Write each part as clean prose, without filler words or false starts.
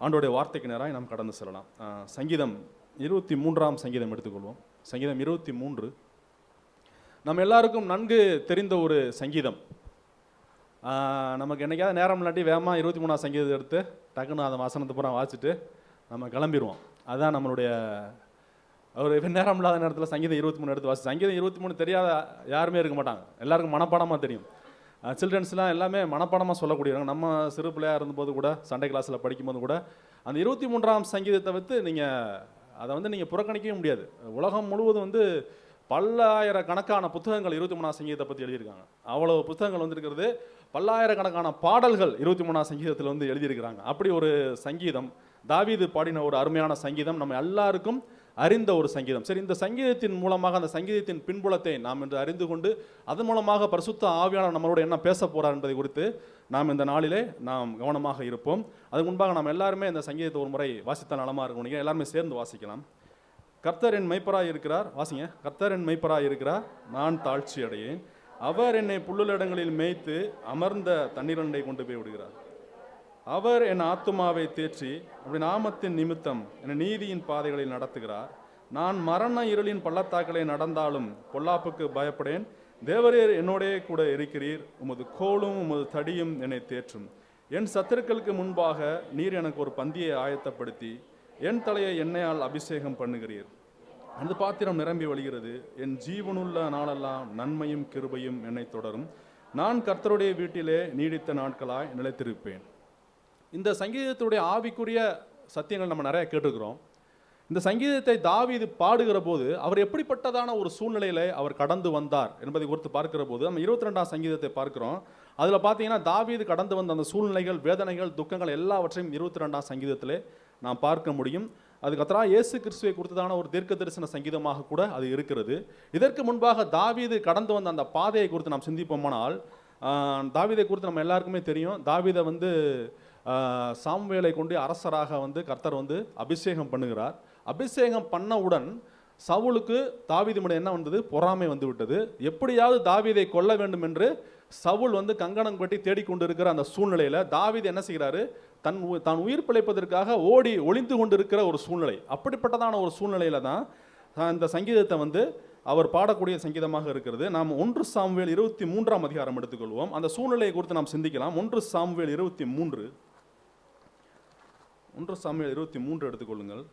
ஆண்டோடைய வார்த்தைக்கு நேராக நாம் கடந்து செல்லலாம். சங்கீதம் 23ஆம் சங்கீதம் எடுத்துக்கொள்வோம். சங்கீதம் 23 நம்ம எல்லாருக்கும் நன்கு தெரிந்த ஒரு சங்கீதம். நமக்கு என்னைக்காவது நேரம் இல்லாட்டி வேகமாக 23ஆம் சங்கீதத்தை எடுத்து டக்குன்னு அந்த வசனத்தை பூரா வாசிச்சுட்டு நம்ம கிளம்பிடுவோம். அதுதான் நம்மளுடைய ஒரு நேரம் இல்லாத நேரத்தில் சங்கீதம் 23 எடுத்து வாசி. சங்கீதம் 23 தெரியாத யாருமே இருக்க மாட்டாங்க, எல்லாருக்கும் மனப்பாடமாக தெரியும். சில்ட்ரன்ஸ்லாம் எல்லாமே மனப்பாடமாக சொல்லக்கூடியவங்க. நம்ம சிறு பிள்ளையாக இருந்தபோது கூட சண்டே கிளாஸில் படிக்கும்போது கூட அந்த 23ஆம் சங்கீதத்தை வைத்து அதை நீங்கள் புறக்கணிக்கவே முடியாது. உலகம் முழுவதும் பல்லாயிரக்கணக்கான புத்தகங்கள் 23ஆம் சங்கீதத்தை பற்றி எழுதியிருக்காங்க. அவ்வளோ புத்தகங்கள் இருக்கிறது. பல்லாயிரக்கணக்கான பாடல்கள் 23ஆம் சங்கீதத்தில் எழுதியிருக்கிறாங்க. அப்படி ஒரு சங்கீதம், தாவீது பாடின ஒரு அருமையான சங்கீதம், நம்ம எல்லாருக்கும் அறிந்த ஒரு சங்கீதம். சரி, இந்த சங்கீதத்தின் மூலமாக அந்த சங்கீதத்தின் பின்புலத்தை நாம் இன்று அறிந்து கொண்டு அதன் மூலமாக பரிசுத்த ஆவியானவர் நம்மளோட என்ன பேச போறார் என்பதை குறித்து நாம் இந்த நாளிலே நாம் கவனமாக இருப்போம். அதுக்கு முன்பாக நாம் எல்லாருமே இந்த சங்கீதத்தை ஒரு முறை வாசித்தால் நலமாக இருக்கும். எல்லாருமே சேர்ந்து வாசிக்கலாம். கர்த்தர் என் மெய்ப்பராய் இருக்கிறார். வாசிங்க. கர்த்தர் என் மெய்ப்பராய் இருக்கிறார், நான் தாழ்ச்சி அடையேன். அவர் என்னை புல்லுலடங்களில் மேய்த்து அமர்ந்த தண்ணீரண்டை கொண்டு போய் விடுகிறார். அவர் என் ஆத்துமாவை தேற்றி அப்படி நாமத்தின் நிமித்தம் என் நீதியின் பாதைகளில் நடத்துகிறார். நான் மரண இருளின் பள்ளத்தாக்களை நடந்தாலும் பொல்லாப்புக்கு பயப்படேன். தேவரீர் என்னோடே கூட இருக்கிறீர். உமது கோலும் உமது தடியும் என்னை தேற்றும். என் சத்துருக்களுக்கு முன்பாக நீர் எனக்கு ஒரு பந்தியை ஆயத்தப்படுத்தி என் தலையை எண்ணெயால் அபிஷேகம் பண்ணுகிறீர். அந்த பாத்திரம் நிரம்பி வழிகிறது. என் ஜீவனுள்ள நாளெல்லாம் நன்மையும் கிருபையும் என்னை தொடரும். நான் கர்த்தருடைய வீட்டிலே நீடித்த நாட்களாய் நிலைத்திருப்பேன். இந்த சங்கீதத்துடைய ஆவிக்குரிய சத்தியங்கள் நம்ம நிறைய கேட்டுக்கிறோம். இந்த சங்கீதத்தை தாவீது பாடுகிற போது அவர் எப்படிப்பட்டதான ஒரு சூழ்நிலையில அவர் கடந்து வந்தார் என்பதை குறித்து பார்க்கிற போது நம்ம 22ஆம் சங்கீதத்தை பார்க்கிறோம். அதில் பார்த்தீங்கன்னா தாவீது கடந்து வந்த அந்த சூழ்நிலைகள், வேதனைகள், துக்கங்கள் எல்லாவற்றையும் 22ஆம் சங்கீதத்திலே நாம் பார்க்க முடியும். அதுக்கு அப்புறம் இயேசு கிறிஸ்துவை குறித்ததான ஒரு தீர்க்க தரிசன சங்கீதமாக கூட அது இருக்கிறது. இதற்கு முன்பாக தாவீது கடந்து வந்த அந்த பாதையை குறித்து நாம் சிந்திப்போமானால், தாவீதை குறித்து நம்ம எல்லாருக்குமே தெரியும். தாவீதை சாமுவேலை கொண்டு அரசராக கர்த்தர் அபிஷேகம் பண்ணுகிறார். அபிஷேகம் பண்ணவுடன் சவுலுக்கு தாவீது மேல் என்ன வந்தது? பொறாமை விட்டது. எப்படியாவது தாவீதை கொல்ல வேண்டும் என்று சவுல் கங்கணம் கட்டி தேடிக்கொண்டு இருக்கிற அந்த சூழ்நிலையில தாவீது என்ன செய்கிறாரு? தான் உயிர் பிழைப்பதற்காக ஓடி ஒளிந்து கொண்டு இருக்கிற ஒரு சூழ்நிலை. அப்படிப்பட்டதான ஒரு சூழ்நிலையில தான் இந்த சங்கீதத்தை அவர் பாடக்கூடிய சங்கீதமாக இருக்கிறது. நாம் 1 சாமுவேல் 23ஆம் அதிகாரம் எடுத்துக்கொள்வோம். அந்த சூழ்நிலையை குறித்து நாம் சிந்திக்கலாம். 1 சாமுவேல் 23 எடுத்துக்கொள்ளுங்கள்.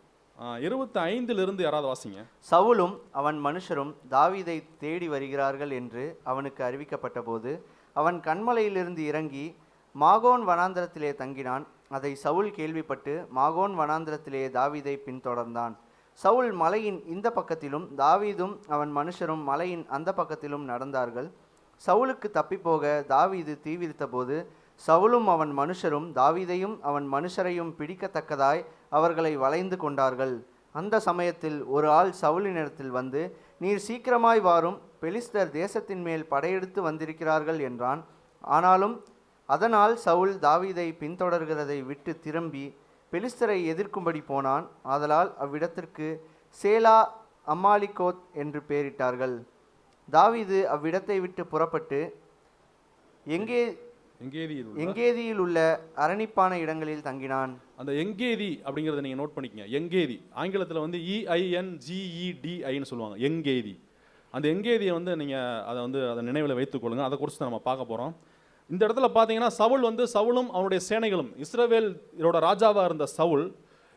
25 யாராவது வாசிங்க. சவுலும் அவன் மனுஷரும் தாவீதை தேடி வருகிறார்கள் என்று அவனுக்கு அறிவிக்கப்பட்ட போது அவன் கன்மலையிலிருந்து இறங்கி மாகோன் வனாந்திரத்திலே தங்கினான். அதை சவுல் கேள்விப்பட்டு மாகோன் வனாந்திரத்திலே தாவீதை பின்தொடர்ந்தான். சவுல் மலையின் இந்த பக்கத்திலும் தாவீதும் அவன் மனுஷரும் மலையின் அந்த பக்கத்திலும் நடந்தார்கள். சவுலுக்கு தப்பிப்போக தாவீது தீவிரித்த போது சவுலும் அவன் மனுஷரும் தாவீதையும் அவன் மனுஷரையும் பிடிக்கத்தக்கதாய் அவர்களை வளைந்து கொண்டார்கள். அந்த சமயத்தில் ஒரு ஆள் சவுலினிடத்தில் வந்து, நீர் சீக்கிரமாய் வாரும், பெலிஸ்தர் தேசத்தின் மேல் படையெடுத்து வந்திருக்கிறார்கள் என்றான். அதனால் சவுல் தாவீதை பின்தொடர்கிறதை விட்டு திரும்பி பெலிஸ்தரை எதிர்க்கும்படி போனான். ஆதலால் அவ்விடத்திற்கு சேலா அம்மாலிகோத் என்று பெயரிட்டார்கள். தாவீது அவ்விடத்தை விட்டு புறப்பட்டு எங்கேதியில் உள்ள அரணிப்பான இடங்களில் தங்கினான். அந்த எங்கேதி அப்படிங்கிறத நீங்க நோட் பண்ணிக்கங்க. எங்கேதி ஆங்கிலத்தில் EINGEDIன்னு சொல்லுவாங்க. எங்கேதி. அந்த எங்கேதியை நீங்க அதை நினைவில் வைத்துக் கொள்ளுங்க. அதை குறித்து நம்ம பார்க்க போறோம். இந்த இடத்துல பார்த்தீங்கன்னா சவுலும் அவனுடைய சேனைகளும், இஸ்ரவேலோட ராஜாவாக இருந்த சவுல்,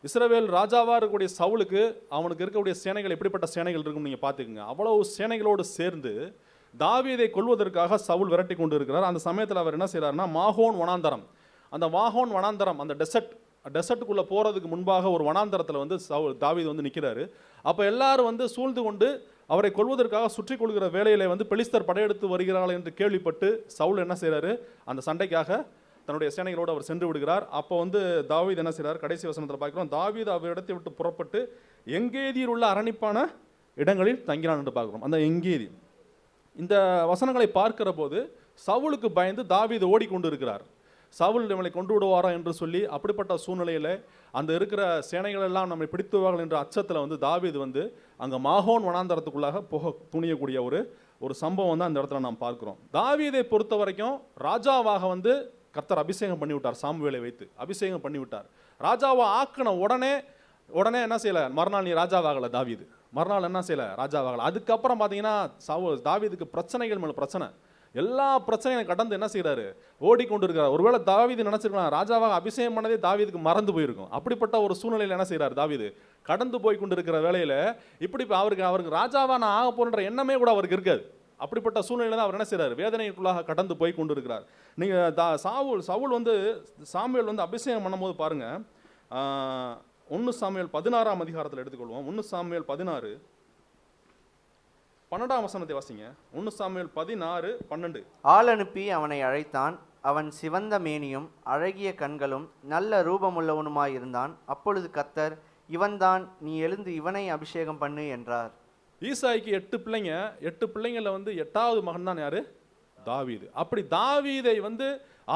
இஸ்ரவேல் ராஜாவாக இருக்கக்கூடிய சவுலுக்கு அவனுக்கு இருக்கக்கூடிய சேனைகள் எப்படிப்பட்ட சேனைகள் இருக்குன்னு நீங்கள் பார்த்துக்குங்க. அவ்வளவு சேனைகளோடு சேர்ந்து தாவீதை கொல்வதற்காக சவுல் விரட்டி கொண்டு இருக்கிறார். அந்த சமயத்தில் அவர் என்ன செய்கிறாருன்னா மாகோன் வனாந்தரம், அந்த மாகோன் வனாந்தரம், அந்த டெசர்ட்டுக்குள்ளே போகிறதுக்கு முன்பாக ஒரு வனாந்தரத்தில் தாவீது நிற்கிறாரு. அப்போ எல்லாரும் சூழ்ந்து கொண்டு அவரை கொல்வதற்காக சுற்றி கொள்கிற வேளையிலே பெலிஸ்தர் படையெடுத்து வருகிறார்கள் என்று கேள்விப்பட்டு சவுல் என்ன செய்கிறாரு? அந்த சண்டைக்காக தன்னுடைய சேனைகளோடு அவர் சென்று விடுகிறார். அப்போ தாவீது என்ன செய்கிறார்? கடைசி வசனத்தில் பார்க்குறோம், தாவீது அவரிடத்தை விட்டு புறப்பட்டு எங்கேதியில் உள்ள அரணிப்பான இடங்களில் தங்கினான் என்று பார்க்குறோம். அந்த எங்கேதி, இந்த வசனங்களை பார்க்கிற போது சவுலுக்கு பயந்து தாவீது ஓடிக்கொண்டு இருக்கிறார். சவுல் நம்மளை கொண்டு விடுவாரா என்று சொல்லி அப்படிப்பட்ட சூழ்நிலையில் அந்த இருக்கிற சேனைகள் எல்லாம் நம்மை பிடித்துவார்கள் என்ற அச்சத்தில் தாவீது அங்கே மாகோன் வனாந்தரத்துக்குள்ளாக போக துணியக்கூடிய ஒரு சம்பவம் தான் அந்த இடத்துல நாம் பார்க்கிறோம். தாவீதை பொறுத்த வரைக்கும் ராஜாவாக கர்த்தர் அபிஷேகம் பண்ணி விட்டார். சாமுவேலை வைத்து அபிஷேகம் பண்ணி விட்டார். ராஜாவை ஆக்கின உடனே என்ன செய்யல, மறுநாள் நீ ராஜாவாகல தாவீது. மறுநாள் என்ன செய்யல, ராஜாவாகல. அதுக்கப்புறம் பார்த்தீங்கன்னா தாவீதுக்கு பிரச்சனைகள் மேலே பிரச்சனை, எல்லா பிரச்சனையும் கடந்து என்ன செய்யறாரு, ஓடிக்கொண்டு இருக்கிறார். ஒருவேளை தாவீது நினைச்சிருக்கலாம் ராஜாவாக அபிஷேகம் பண்ணதே தாவீதுக்கு மறந்து போயிருக்கும். அப்படிப்பட்ட ஒரு சூழ்நிலையில் என்ன செய்யறாரு தாவீது, கடந்து போய் கொண்டு இருக்கிற வேலையில இப்படி அவருக்கு ராஜாவா நான் ஆக போன்ற எண்ணமே கூட அவருக்கு இருக்காது. அப்படிப்பட்ட சூழ்நிலை தான் அவர் என்ன செய்யறாரு, வேதனைக்குள்ளாக கடந்து போய் கொண்டு இருக்கிறார். நீங்க சவுல் வந்து சாமுவேல் வந்து அபிஷேகம் பண்ணும்போது பாருங்க, 1 சாமுவேல் 16ஆம் அதிகாரத்தில் எடுத்துக்கொள்வோம். 1 சாமுவேல் 16 12ஆம் வசனத்தை வாசிங்க. 1 சாமுவேல் 16:12. ஆள் அனுப்பி அவனை அழைத்தான். அவன் சிவந்த மேனியும் அழகிய கண்களும் நல்ல ரூபமுள்ளவனுமாயிருந்தான். அப்பொழுது கர்த்தர், இவன்தான், நீ எழுந்து இவனை அபிஷேகம் பண்ணு என்றார். ஈசாய்க்கு 8 பிள்ளைங்க. 8 பிள்ளைங்கள வந்து 8வது மகன் தான் யாரு, தாவீது. அப்படி தாவீதை வந்து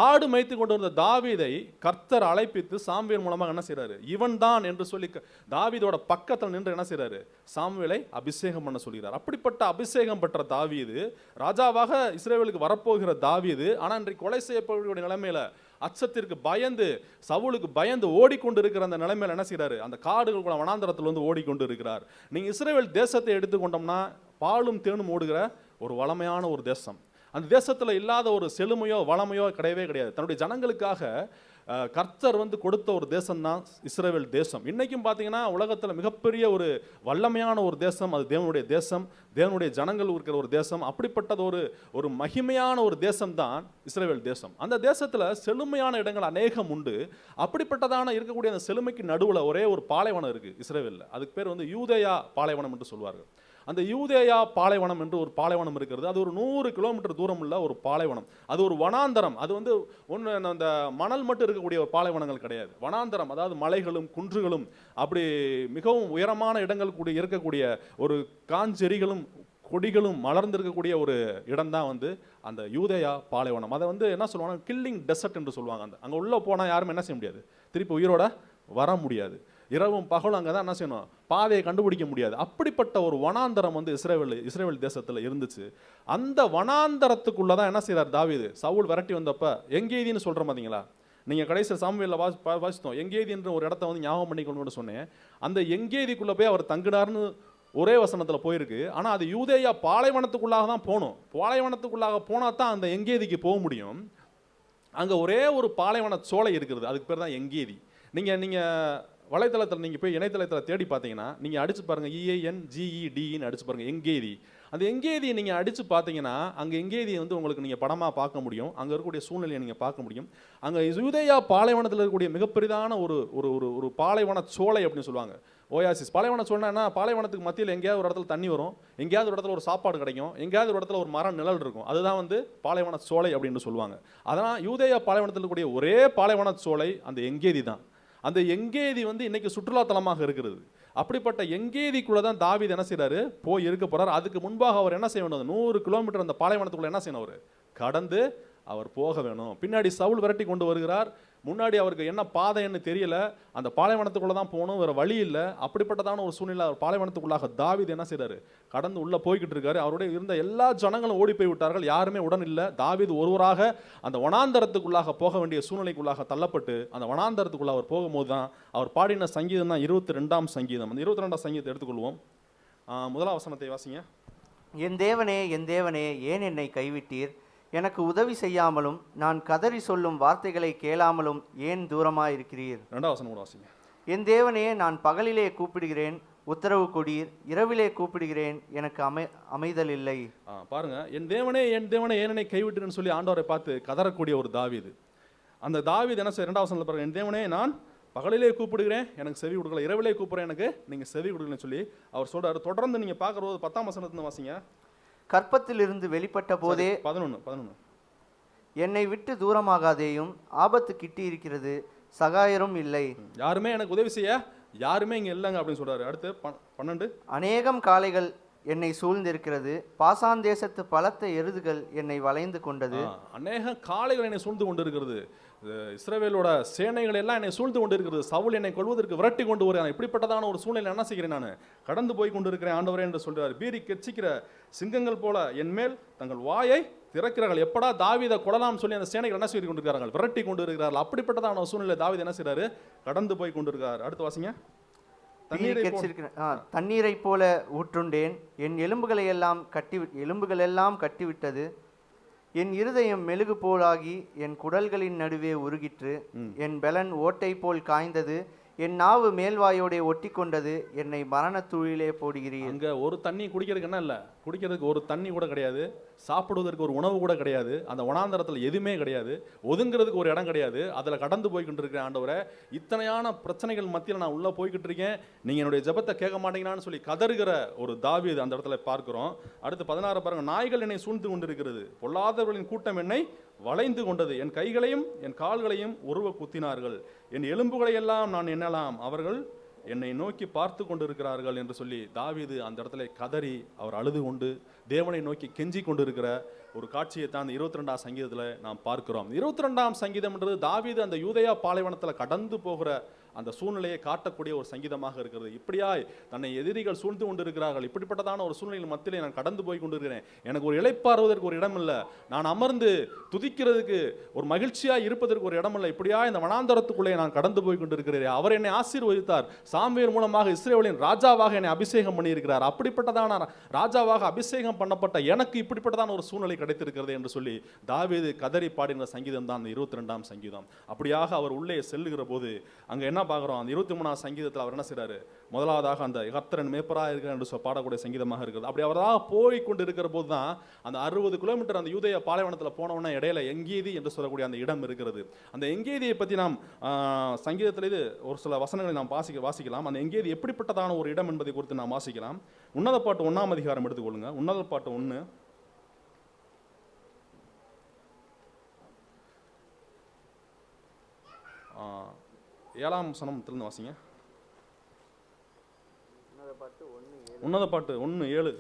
ஆடு மேய்த்து கொண்டு வந்த தாவீதை கர்த்தர் அழைப்பித்து சாமுவேல் மூலமாக என்ன செய்யறாரு, இவன் தான் என்று சொல்லி தாவீதோட பக்கத்தில் நின்று என்ன செய்யறாரு, சாமுவேலை அபிஷேகம் பண்ண சொல்கிறார். அப்படிப்பட்ட அபிஷேகம் பெற்ற தாவீது ராஜாவாக இஸ்ரவேலுக்கு வரப்போகிற தாவீது, ஆனால் இன்றைக்கு கொலை செய்யப்படக்கூடிய நிலைமையில அச்சத்திற்கு பயந்து, சவுலுக்கு பயந்து ஓடிக்கொண்டு இருக்கிற அந்த நிலைமையில என்ன செய்யறாரு, அந்த காடுகளுக்குள்ள வனாந்தரத்தில் வந்து ஓடிக்கொண்டு இருக்கிறார். நீங்க இஸ்ரவேல் தேசத்தை எடுத்துக்கொண்டோம்னா பாலும் தேனும் ஓடுகிற ஒரு வளமையான ஒரு தேசம். அந்த தேசத்தில் இல்லாத ஒரு செழுமையோ வளமையோ கிடையவே கிடையாது. தன்னுடைய ஜனங்களுக்காக கர்த்தர் வந்து கொடுத்த ஒரு தேசம் தான் இஸ்ரவேல் தேசம். இன்னைக்கும் பார்த்தீங்கன்னா உலகத்தில் மிகப்பெரிய ஒரு வல்லமையான ஒரு தேசம் அது தேவனுடைய தேசம், தேவனுடைய ஜனங்கள் இருக்கிற ஒரு தேசம். அப்படிப்பட்டது ஒரு மகிமையான ஒரு தேசம் தான் இஸ்ரவேல் தேசம். அந்த தேசத்தில் செழுமையான இடங்கள் அநேகம் உண்டு. அப்படிப்பட்டதான இருக்கக்கூடிய அந்த செழுமைக்கு நடுவில் ஒரே ஒரு பாலைவனம் இருக்குது இஸ்ரவேலில். அதுக்கு பேர் வந்து யூதேயா பாலைவனம் என்று சொல்வார்கள். அந்த யூதேயா பாலைவனம் என்று ஒரு பாலைவனம் இருக்கிறது. அது ஒரு 100 கிலோமீட்டர் தூரம் உள்ள ஒரு பாலைவனம். அது ஒரு வனாந்தரம். அது வந்து ஒன்று அந்த மணல் மட்டும் இருக்கக்கூடிய ஒரு பாலைவனங்கள் கிடையாது, வனாந்தரம். அதாவது மலைகளும் குன்றுகளும் அப்படி மிகவும் உயரமான இடங்கள் கூட இருக்கக்கூடிய ஒரு காஞ்செறிகளும் கொடிகளும் மலர்ந்திருக்கக்கூடிய ஒரு இடம் தான் வந்து அந்த யூதேயா பாலைவனம். அதை வந்து என்ன சொல்லுவாங்க, கில்லிங் டெசர்ட் என்று சொல்லுவாங்க. அங்கே உள்ளே போனால் யாரும் என்ன செய்ய முடியாது, திருப்பி உயிரோட வர முடியாது. இரவும் பகலும் அங்கே தான் என்ன செய்யணும், பாதையை கண்டுபிடிக்க முடியாது. அப்படிப்பட்ட ஒரு வனாந்தரம் வந்து இஸ்ரவேல் தேசத்தில் இருந்துச்சு. அந்த வனாந்தரத்துக்குள்ளே தான் என்ன செய்கிறார் தாவீது, சவுல் விரட்டி வந்தப்போ எங்கேதின்னு சொல்கிற பார்த்தீங்களா, நீங்கள் கடைசி சாமுவேலில் வாசித்தோம். எங்கேதின்ற ஒரு இடத்த வந்து ஞாபகம் பண்ணிக்கணும்னு சொன்னேன். அந்த எங்கேதிக்குள்ளே போய் அவர் தங்கினார்னு ஒரே வசனத்தில் போயிருக்கு. ஆனால் அது யூதேயா பாலைவனத்துக்குள்ளாக தான் போகணும். பாலைவனத்துக்குள்ளாக போனால் தான் அந்த எங்கேதிக்கு போக முடியும். அங்கே ஒரே ஒரு பாலைவன சோலை இருக்கிறது, அதுக்கு பேர் தான் எங்கேதி. நீங்கள் வலைத்தளத்தில் நீங்கள் போய் இணையதளத்தில் தேடி பார்த்தீங்கன்னா நீங்கள் அடிச்சு பாருங்கள், EANGEDன்னு அடிச்சு பாருங்கள் எங்கேதி. அந்த எங்கேதியை நீங்கள் அடித்து பார்த்தீங்கன்னா அங்கே எங்கேதியை வந்து உங்களுக்கு நீங்கள் படமாக பார்க்க முடியும். அங்கே இருக்கக்கூடிய சூழ்நிலையை நீங்கள் பார்க்க முடியும். அங்கே யூதேயா பாலைவனத்தில் இருக்கக்கூடிய மிகப்பெரிதான ஒரு பாலைவன சோலை அப்படின்னு சொல்லுவாங்க, ஓயாசிஸ். பாலைவன சோலைனா பாலைவனத்துக்கு மத்தியில் எங்கேயாவது ஒரு இடத்துல தண்ணி வரும், எங்கேயாவது ஒரு இடத்துல ஒரு சாப்பாடு கிடைக்கும், எங்கேயாவது ஒரு இடத்துல ஒரு மரம் நிழல் இருக்கும். அதுதான் வந்து பாலைவன சோலை அப்படின்னு சொல்லுவாங்க. அதனால் யூதேயா பாலைவனத்தில் இருக்கக்கூடிய ஒரே பாலைவன சோலை அந்த எங்கேதி தான். அந்த எங்கேதி வந்து இன்னைக்கு சுற்றுலாத்தலமாக இருக்கிறது. அப்படிப்பட்ட எங்கேதிக்குள்ளே தான் தாவீது என்ன செய்கிறாரு, போய் இருக்க போகிறார். அதுக்கு முன்பாக அவர் என்ன செய்ய வேணும், 100 கிலோமீட்டர் அந்த பாலைவனத்துக்குள்ளே என்ன செய்யணும், அவர் கடந்து அவர் போக வேணும். பின்னாடி சவுல் விரட்டி கொண்டு வருகிறார். முன்னாடி அவருக்கு என்ன பாதைன்னு தெரியல, அந்த பாலைவனத்துக்குள்ளே தான் போகணும், வேறு வழி இல்லை. அப்படிப்பட்டதான ஒரு சூழ்நிலை அவர் பாலைவனத்துக்குள்ளாக தாவீது என்ன செய்கிறாரு, கடந்து உள்ளே போய்கிட்டு இருக்காரு. அவருடைய இருந்த எல்லா ஜனங்களும் ஓடி போய் விட்டார்கள், யாருமே உடன் இல்லை. தாவீது ஒருவராக அந்த வனாந்தரத்துக்குள்ளாக போக வேண்டிய சூழ்நிலைக்குள்ளாக தள்ளப்பட்டு அந்த வனாந்தரத்துக்குள்ள அவர் போகும்போது தான் அவர் பாடின சங்கீதம் தான் 22ஆம் சங்கீதம். அந்த 22ஆம் சங்கீதத்தை எடுத்துக்கொள்வோம். 1ஆம் வசனத்தை வாசிங்க. என் தேவனே, என் தேவனே, ஏன் என்னை கைவிட்டீர்? எனக்கு உதவி செய்யாமலும் நான் கதறி சொல்லும் வார்த்தைகளை கேளாமலும் ஏன் தூரமாயிருக்கிறீர்? 2ஆம் வசனம் கூட வாசிங்க. என் தேவனே, நான் பகலிலே கூப்பிடுகிறேன், உத்தரவு கொடீர். இரவிலே கூப்பிடுகிறேன், எனக்கு அமைதல் இல்லை. பாருங்க, என் தேவனே ஏன் என்னை கைவிட்டுன்னு சொல்லி ஆண்டவரை பார்த்து கதறக்கூடிய ஒரு தாவீது. அந்த தாவீது என்ன செய்ய 2ஆம் வசனத்தில் பாருங்க, என் தேவனே நான் பகலிலே கூப்பிடுகிறேன், எனக்கு செவி கொடுக்கல, இரவிலே கூப்பிடுறேன், எனக்கு நீங்கள் செவி கொடுக்கலன்னு சொல்லி அவர் சொல்றாரு. தொடர்ந்து நீங்கள் பார்க்குறது 10ஆம் வசனத்துல வாசிங்க. கற்பத்திலிருந்து வெளிப்பட்ட போதே 11 என்னை விட்டு தூரமாகாதேயும், ஆபத்து கிட்டி இருக்கிறது, சகாயரும் இல்லை. யாருமே எனக்கு உதவி செய்ய யாருமே இங்கே இல்லைங்க அப்படின்னு சொல்றாரு. அடுத்து 12 அநேகம் காளைகள் என்னை சூழ்ந்திருக்கிறது, பாசான் தேசத்து பலத்த எருதுகள் என்னை வளைந்து கொண்டது. அநேக காளைகள் என்னை சூழ்ந்து கொண்டு இருக்கிறது, இஸ்ரவேலோட சேனைகள் எல்லாம் என்னை சூழ்ந்து கொண்டு இருக்கிறது, சவுல் என்னை கொள்வதற்கு விரட்டி கொண்டு வருகிறான். இப்படிப்பட்டதான ஒரு சூழ்நிலை என்ன செய்கிறேன், நான் கடந்து போய் கொண்டு இருக்கிறேன் ஆண்டவரே என்று சொல்றாரு. பீறி கெச்சிக்கிற சிங்கங்கள் போல என் மேல் தங்கள் வாயை திறக்கிறார்கள். எப்படா தாவீதை கொல்லலாம் சொல்லி அந்த சேனைகள் என்ன செய்து கொண்டிருக்கிறார்கள், விரட்டி கொண்டு இருக்கிறார்கள். அப்படிப்பட்டதான சூழ்நிலை தாவீது என்ன செய்றாரு, கடந்து போய் கொண்டிருக்கிறார். அடுத்து வாசிங்க. தண்ணீரை போல ஊற்றுண்டேன், என் எலும்புகள் எல்லாம் கட்டிவிட்டது, என் இருதயம் மெழுகு போலாகி என் குடல்களின் நடுவே உருகிற்று, என் பெலன் ஓட்டை போல் காய்ந்தது, என் நாவு மேல்வாயோட ஒட்டி கொண்டது, என்னை மரணத்தூளிலே போடுகிறீர். அங்க ஒரு தண்ணி குடிக்கிறதுக்கு என்ன இல்லை, குடிக்கிறதுக்கு ஒரு தண்ணி கூட கிடையாது, சாப்பிடுவதற்கு ஒரு உணவு கூட கிடையாது, அந்த வனாந்தரத்தில் எதுவுமே கிடையாது, ஒதுங்கிறதுக்கு ஒரு இடம் கிடையாது. அதில் கடந்து போய்கிட்டு இருக்கிறேன் ஆண்டவரை, இத்தனையான பிரச்சனைகள் மத்தியில் நான் உள்ளே போய்கிட்டு இருக்கேன், நீங்கள் என்னுடைய ஜெபத்தை கேட்க மாட்டீங்கன்னு சொல்லி கதறுகிற ஒரு தாவீது அந்த இடத்துல பார்க்கிறோம். அடுத்து 16 பாருங்க. நாய்கள் என்னை சூழ்ந்து கொண்டிருக்கிறது, பொல்லாதவர்களின் கூட்டம் என்னை வளைந்து கொண்டது, என் கைகளையும் என் கால்களையும் உருவ குத்தினார்கள், என் எலும்புகளை எல்லாம் நான் எண்ணலாம், அவர்கள் என்னை நோக்கி பார்த்து கொண்டிருக்கிறார்கள் என்று சொல்லி தாவீது அந்த இடத்துல கதறி அவர் அழுது கொண்டு தேவனை நோக்கி கெஞ்சி கொண்டிருக்கிற ஒரு காட்சியை தான் 22ஆம் சங்கீதத்தில் நாம் பார்க்கிறோம். 22ஆம் சங்கீதம்ன்றது தாவீது அந்த யூதேயா பாலைவனத்தில் கடந்து போகிற அந்த சூழ்நிலையை காட்டக்கூடிய ஒரு சங்கீதமாக இருக்கிறது. இப்படியாய் தன்னை எதிரிகள் சூழ்ந்து கொண்டிருக்கிறார்கள், இப்படிப்பட்டதான ஒரு சூழ்நிலையில் மத்தியிலே நான் கடந்து போய் கொண்டிருக்கிறேன், எனக்கு ஒரு இளைப்பாறுவதற்கு ஒரு இடம் இல்லை, நான் அமர்ந்து துதிக்கிறதுக்கு ஒரு மகிழ்ச்சியாக இருப்பதற்கு ஒரு இடம் இல்லை, இப்படியா இந்த வனாந்தரத்துக்குள்ளே நான் கடந்து போய் கொண்டிருக்கிறேன். அவர் என்னை ஆசீர்வதித்தார், சாமுவேல் மூலமாக இஸ்ரவேலின் ராஜாவாக என்னை அபிஷேகம் பண்ணியிருக்கிறார், அப்படிப்பட்டதான ராஜாவாக அபிஷேகம் பண்ணப்பட்ட எனக்கு இப்படிப்பட்டதான ஒரு சூழ்நிலை கிடைத்திருக்கிறது என்று சொல்லி தாவீது கதறி பாடின சங்கீதம் தான் 22ஆம் சங்கீதம். அப்படியாக அவர் உள்ளே செல்லுகிற போது அங்கே என்ன பார்க்குறோம், அந்த 23ஆம் சங்கீதத்தில் அவர் என்ன செய்கிறாரு, முதலாவதாக அந்த கர்த்தரன் மேய்ப்பராக இருக்கிறார் என்று பாடக்கூடிய சங்கீதமாக இருக்கிறது. அப்படி அவராக போய் கொண்டு இருக்கிற போது தான் அந்த 60 கிலோமீட்டர் அந்த யூதேய பாலைவனத்தில் போனவொன்னே இடையில எங்கேதி என்று சொல்லக்கூடிய அந்த இடம் இருக்கிறது. அந்த எங்கேதியை பற்றி நாம் சங்கீதத்தில் இது ஒரு சில வசனங்களை நாம் வாசிக்கலாம். அந்த எங்கேதி எப்படிப்பட்டதான ஒரு இடம் என்பதை குறித்து நாம் வாசிக்கலாம். உன்னத பாட்டு 1ஆம் அதிகாரம் எடுத்துக்கொள்ளுங்க. உன்னத பாட்டு 1 7ஆம் வசனத்திலிருந்து வாசிங்க. உன்னத பாட்டு 1:7.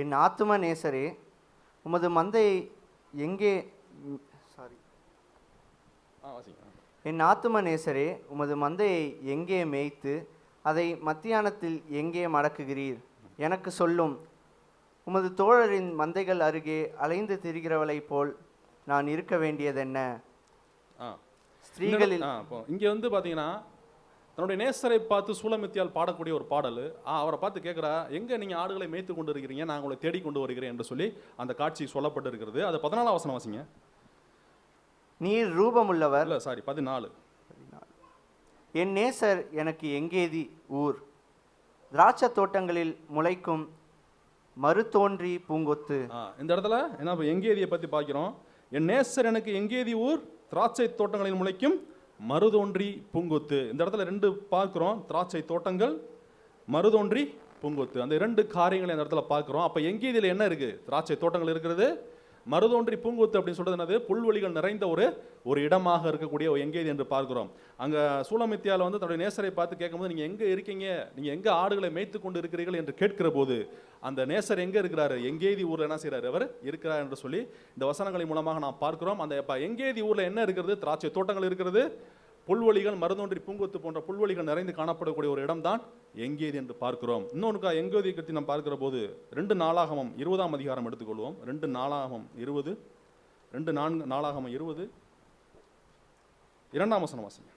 என் ஆத்தும நேசரே, உமது மந்தையை எங்கே என் ஆத்தும நேசரே, உமது மந்தையை எங்கே மேய்த்து அதை மத்தியானத்தில் எங்கே மடக்குகிறீர்? எனக்கு சொல்லும். உமது தோழரின் மந்தைகள் அருகே அலைந்து திரிகிறவளை போல் நான் இருக்க வேண்டியதென்ன? ஸ்திரீகளில் இங்கே வந்து பார்த்தீங்கன்னா தன்னுடைய நேசரை பார்த்து சூலமித்தியால் பாடக்கூடிய ஒரு பாடல். அவரை பார்த்து கேட்குறா, எங்கே நீங்கள் ஆடுகளை மேய்த்து கொண்டு இருக்கிறீங்க, நான் உங்களை தேடி கொண்டு வருகிறேன் என்று சொல்லி அந்த காட்சி சொல்லப்பட்டு இருக்கிறது. அது 14ஆம் வசனம் வாசிங்க. நீர் ரூபமுள்ளவர். இல்லை, சாரி, 14. என் நேசர் எனக்கு எங்கேதி ஊர், திராட்சை தோட்டங்களில் முளைக்கும் மறுதோன்றி பூங்கொத்து. இந்த இடத்துல என்ன எங்கேதியை பற்றி பார்க்கிறோம். என் நேசர் எனக்கு எங்கேதி ஊர், திராட்சை தோட்டங்களில் முளைக்கும் மறுதோன்றி பூங்கொத்து. இந்த இடத்துல 2 பார்க்கிறோம், திராட்சை தோட்டங்கள், மறுதோன்றி பூங்கொத்து. அந்த 2 காரியங்களை இந்த இடத்துல பார்க்கிறோம். அப்போ எங்கேதியில் என்ன இருக்கு, திராட்சை தோட்டங்கள் இருக்கிறது, மருதோன்றி பூங்கொத்து அப்படின்னு சொல்றது என்னது, புல்வெளிகள் நிறைந்த ஒரு இடமாக இருக்கக்கூடிய எங்கேதி என்று பார்க்கிறோம். அங்கே சூலமித்தியால் வந்து தன்னுடைய நேசரை பார்த்து கேட்கும்போது, நீங்கள் எங்கே இருக்கீங்க, நீங்கள் எங்கே ஆடுகளை மேய்த்து கொண்டு இருக்கிறீர்கள் என்று கேட்கிற போது அந்த நேசர் எங்கே இருக்கிறாரு, எங்கேதி ஊரில் என்ன செய்கிறார், அவர் இருக்கிறார் என்று சொல்லி இந்த வசனங்களின் மூலமாக நாம் பார்க்கிறோம். அந்த எங்கேதி ஊரில் என்ன இருக்கிறது, திராட்சை தோட்டங்கள் இருக்கிறது, புல்வெளிகள், மருதோன்றி பூங்கொத்து போன்ற புல்வெளிகள் நிறைந்து காணப்படக்கூடிய ஒரு இடம் தான் எங்கேதி என்று பார்க்கிறோம். இன்னொன்றுக்கா எங்கேதியை பற்றி நாம் பார்க்கிற போது 2 நாளாகமம் 20ஆம் அதிகாரம் எடுத்துக்கொள்வோம். 2 நாளாகமம் 20 2ஆம் வசனம் வாசிங்க.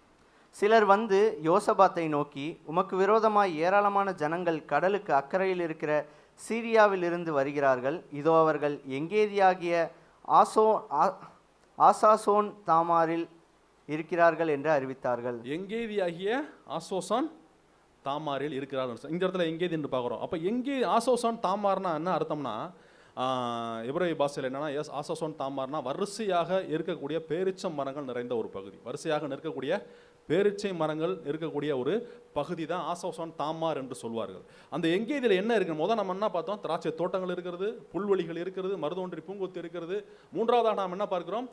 சிலர் வந்து யோசபாத்தை நோக்கி, உமக்கு விரோதமாய் ஏராளமான ஜனங்கள் கடலுக்கு அக்கறையில் இருக்கிற சீரியாவில் இருந்து வருகிறார்கள், இதோ அவர்கள் எங்கேதியாகிய ஆசாசோன் தாமாரில் இருக்கிறார்கள் என்று அறிவித்தார்கள். எங்கேதியாகிய ஆசோசான் தாமாரில் இருக்கிறார்கள். இந்த இடத்துல எங்கேதி என்று பார்க்குறோம். அப்போ எங்கே ஆசோசான் தாமார்னா என்ன அர்த்தம்னா, எபிரேய பாஷையில் என்னன்னா, ஆசோசான் தாமார்னா வரிசையாக இருக்கக்கூடிய பேரிச்சம் மரங்கள் நிறைந்த ஒரு பகுதி, வரிசையாக நிற்கக்கூடிய பேரிச்சை மரங்கள் இருக்கக்கூடிய ஒரு பகுதி தான் ஆசோசான் தாமார் என்று சொல்வார்கள். அந்த எங்கேதியில் என்ன இருக்குது, முதல் நம்ம என்ன பார்த்தோம், திராட்சை தோட்டங்கள் இருக்கிறது, புல்வெளிகள் இருக்கிறது, மருதோன்றி பூங்கொத்து இருக்கிறது. மூன்றாவதாக நாம் என்ன பார்க்கிறோம்,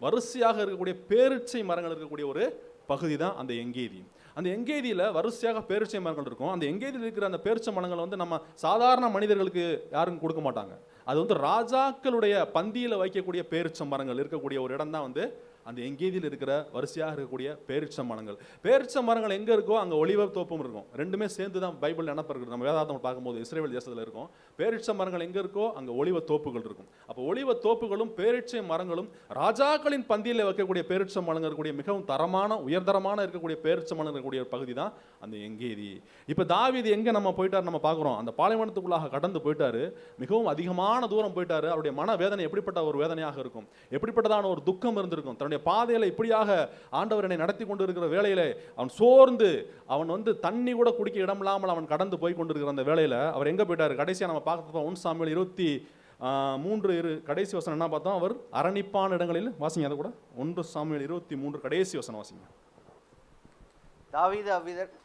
வரிசையாக இருக்கக்கூடிய பேரிச்சை மரங்கள் இருக்கக்கூடிய ஒரு பகுதி தான் அந்த எங்கேதி. அந்த எங்கேதியில் வரிசையாக பேரிச்சை மரங்கள் இருக்கும். அந்த எங்கேதியில் இருக்கிற அந்த பேரிச்சை மரங்கள் வந்து நம்ம சாதாரண மனிதர்களுக்கு யாரும் கொடுக்க மாட்டாங்க. அது வந்து ராஜாக்களுடைய பந்தியில் வைக்கக்கூடிய பேரிச்சம் மரங்கள் இருக்கக்கூடிய ஒரு இடம் தான் வந்து அந்த எங்கேதியில் இருக்கிற வரிசையாக இருக்கக்கூடிய பேரிச்ச மரங்கள். பேரிச்ச மரங்கள் எங்கே இருக்கோ அங்கே ஒலிவ தோப்பும் இருக்கும். ரெண்டுமே சேர்ந்து தான் பைபிள் நினப்பிருக்கு. நம்ம வேதாந்தம் பார்க்கும்போது இஸ்ரேல் தேசத்தில் இருக்கும். பேரிச்ச மரங்கள் எங்கே இருக்கோ அங்கே ஒலிவ தோப்புகள் இருக்கும். அப்போ ஒலிவ தோப்புகளும் பேரிச்சை மரங்களும் ராஜாக்களின் பந்தியில் வைக்கக்கூடிய பேரிச்ச மரங்கள் இருக்கக்கூடிய மிகவும் தரமான உயர்தரமான இருக்கக்கூடிய பேரிச்ச மரங்கள் இருக்கக்கூடிய ஒரு பகுதி தான் அந்த எங்கேதி. இப்போ தாவீது எங்கே நம்ம போயிட்டார் நம்ம பார்க்குறோம். அந்த பாலைவனத்துக்குள்ளாக கடந்து போயிட்டாரு. மிகவும் அதிகமான தூரம் போயிட்டாரு. அவருடைய மன வேதனை எப்படிப்பட்ட ஒரு வேதனையாக இருக்கும், எப்படிப்பட்டதான ஒரு துக்கம் இருந்திருக்கும். தன்னுடைய பாதையில இப்படியாக ஆண்டவர் என்னை நடத்தி கொண்டு இருக்கிற வேளையில அவன் சோர்ந்து அவன் வந்து தண்ணி கூட குடிக்க இடம் இல்லாமல் அவன் கடந்து போய் கொண்டிருக்கிற அந்த வேளையில அவர் எங்க போயிட்டாரு. கடைசியா நம்ம பார்க்க 1 சாமுவேல் 23 கடைசி வசனம் என்ன பார்த்தோம். அவர் அரணிப்பான இடங்களில் வாசிங்க. அதை கூட 1 சாமுவேல் 23 கடைசி வசனம் வாசிங்க. தாவீது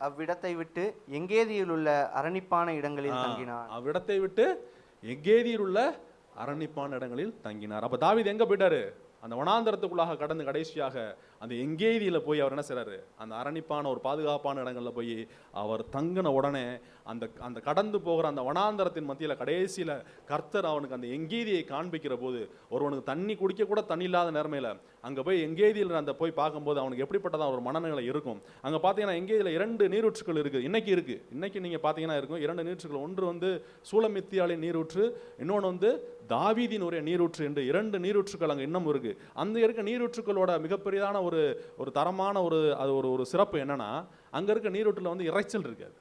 அவ்விடத்தை விட்டு எங்கேதியில் உள்ள அரணிப்பான இடங்களில் தங்கினார். அவ்விடத்தை விட்டு எங்கேதியில் உள்ள அரணிப்பான இடங்களில் தங்கினார். அப்ப தாவீது எங்க போயிட்டாரு. அந்த வனாந்தரத்துக்குள்ளாக கடந்து கடைசியாக அந்த எங்கேதியில போய் அவர் என்ன செய்றாரு, அந்த அரணிப்பான ஒரு பாதுகாப்பான இடங்கள்ல போய் அவர் தங்கின உடனே அந்த அந்த கடந்து போகிற அந்த வனாந்தரத்தின் மத்தியில் கடைசியில கர்த்தர் அவனுக்கு அந்த எங்கேதியை காண்பிக்கிற போது ஒருவனுக்கு தண்ணி குடிக்க கூட தண்ணி இல்லாத நேரமையில அங்க போய் எங்கேதியில் அந்த போய் பார்க்கும்போது அவனுக்கு எப்படிப்பட்டதான் ஒரு மனநிலை இருக்கும். அங்க பாத்தீங்கன்னா எங்கேதியில 2 நீரூற்றுகள் இருக்கு. இன்னைக்கு நீங்க பாத்தீங்கன்னா இருக்கும் 2 நீரூற்றுகள். ஒன்று வந்து சூலமித்தியாளின் நீரூற்று, இன்னொன்று வந்து தாவீதின் ஒரு நீரூற்று என்று 2 நீரூற்றுகள் அங்க இன்னும் இருக்கு. அந்த இருக்க நீரூற்றுகளோட மிகப்பெரியதான ஒரு தரமான ஒரு சிறப்பு என்னன்னா, அங்க இருக்க நீரூற்றுல வந்து இறைச்சல் இருக்காது.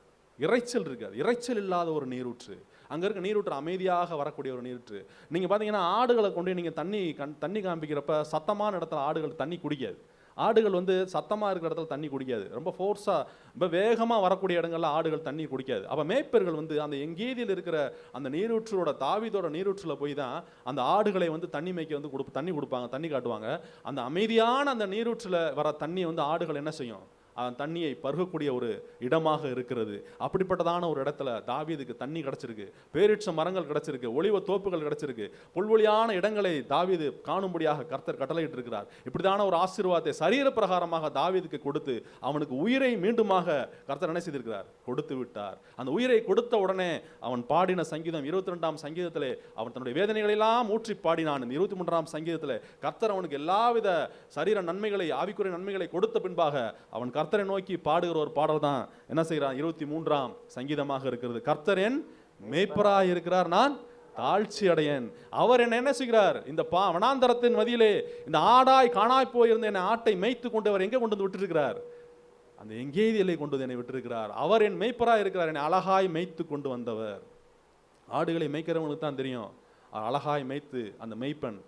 இறைச்சல் இல்லாத ஒரு நீரூற்று. அங்க இருக்க நீரூற்று அமைதியாக வரக்கூடிய ஒரு நீரூற்று. நீங்க பாத்தீங்கன்னா ஆடுகளை கொண்டு நீங்க தண்ணி காண்பிக்கிறப்ப சத்தமான இடத்துல ஆடுகள் தண்ணி குடிக்காது. ஆடுகள் வந்து சத்தமா இருக்கிற இடத்துல தண்ணி குடிக்காது. ரொம்ப ஃபோர்ஸா ரொம்ப வேகமா வரக்கூடிய இடங்கள்ல ஆடுகள் தண்ணி குடிக்காது. அப்ப மேய்ப்பர்கள் வந்து அந்த எங்கேதியில் இருக்கிற அந்த நீரூற்றோட தாவீதோட நீரூற்றுல போய் தான் அந்த ஆடுகளை வந்து தண்ணி மேய்க்க வந்து தண்ணி கொடுப்பாங்க, தண்ணி காட்டுவாங்க. அந்த அமைதியான அந்த நீரூற்றுல வர தண்ணி வந்து ஆடுகள் என்ன செய்யும், தண்ணியை பருகக்கூடிய ஒரு இடமாக இருக்கிறது. அப்படிப்பட்டதான ஒரு இடத்துல தாவீதுக்கு தண்ணி கிடைச்சிருக்கு, பேரிச்ச மரங்கள் கிடைச்சிருக்கு, ஒலிவ தோப்புகள் கிடைச்சிருக்கு, புல்வெளியான இடங்களை தாவீது காணும்படியாக கர்த்தர் கட்டளையிட்டு இருக்கிறார். இப்படிதான ஒரு ஆசீர்வாதத்தை சரீர பிரகாரமாக தாவீதுக்கு கொடுத்து அவனுக்கு உயிரை மீண்டுமாக கர்த்தர் என்ன செய்திருக்கிறார், கொடுத்து விட்டார். அந்த உயிரை கொடுத்த உடனே அவன் பாடின சங்கீதம் 22ஆம் சங்கீதத்திலே அவன் தன்னுடைய வேதனைகளை எல்லாம் ஊற்றி பாடினான். 23ஆம் சங்கீதத்திலே கர்த்தர் அவனுக்கு எல்லாவித சரீர நன்மைகளை ஆவிக்குரிய நன்மைகளை கொடுத்த பின்பாக அவன் கர்த்தரை நோக்கி பாடுகிற ஒரு பாடல் தான் என்ன செய்கிறான் 23ஆம் சங்கீதமாக இருக்கிறது. கர்த்தர் என் மேய்ப்பராய் இருக்கிறார், நான் தாழ்ச்சி அடையேன். அவர் என்ன செய்கிறார், இந்த வனாந்தரத்தின் மதியிலே இந்த ஆடாய் காணாய் போயிருந்த என்னை ஆட்டை மேய்த்து கொண்டு அவர் எங்கே கொண்டு வந்து விட்டுருக்கிறார், அந்த எங்கேதியிலே கொண்டு வந்து என்னை விட்டிருக்கிறார். அவர் என் மேய்ப்பராய் இருக்கிறார், என்னை அழகாய் மேய்த்து கொண்டு வந்தவர். ஆடுகளை மேய்க்கிறவங்களுக்கு தான் தெரியும், அழகாய் மேய்த்து அந்த மேய்ப்பன்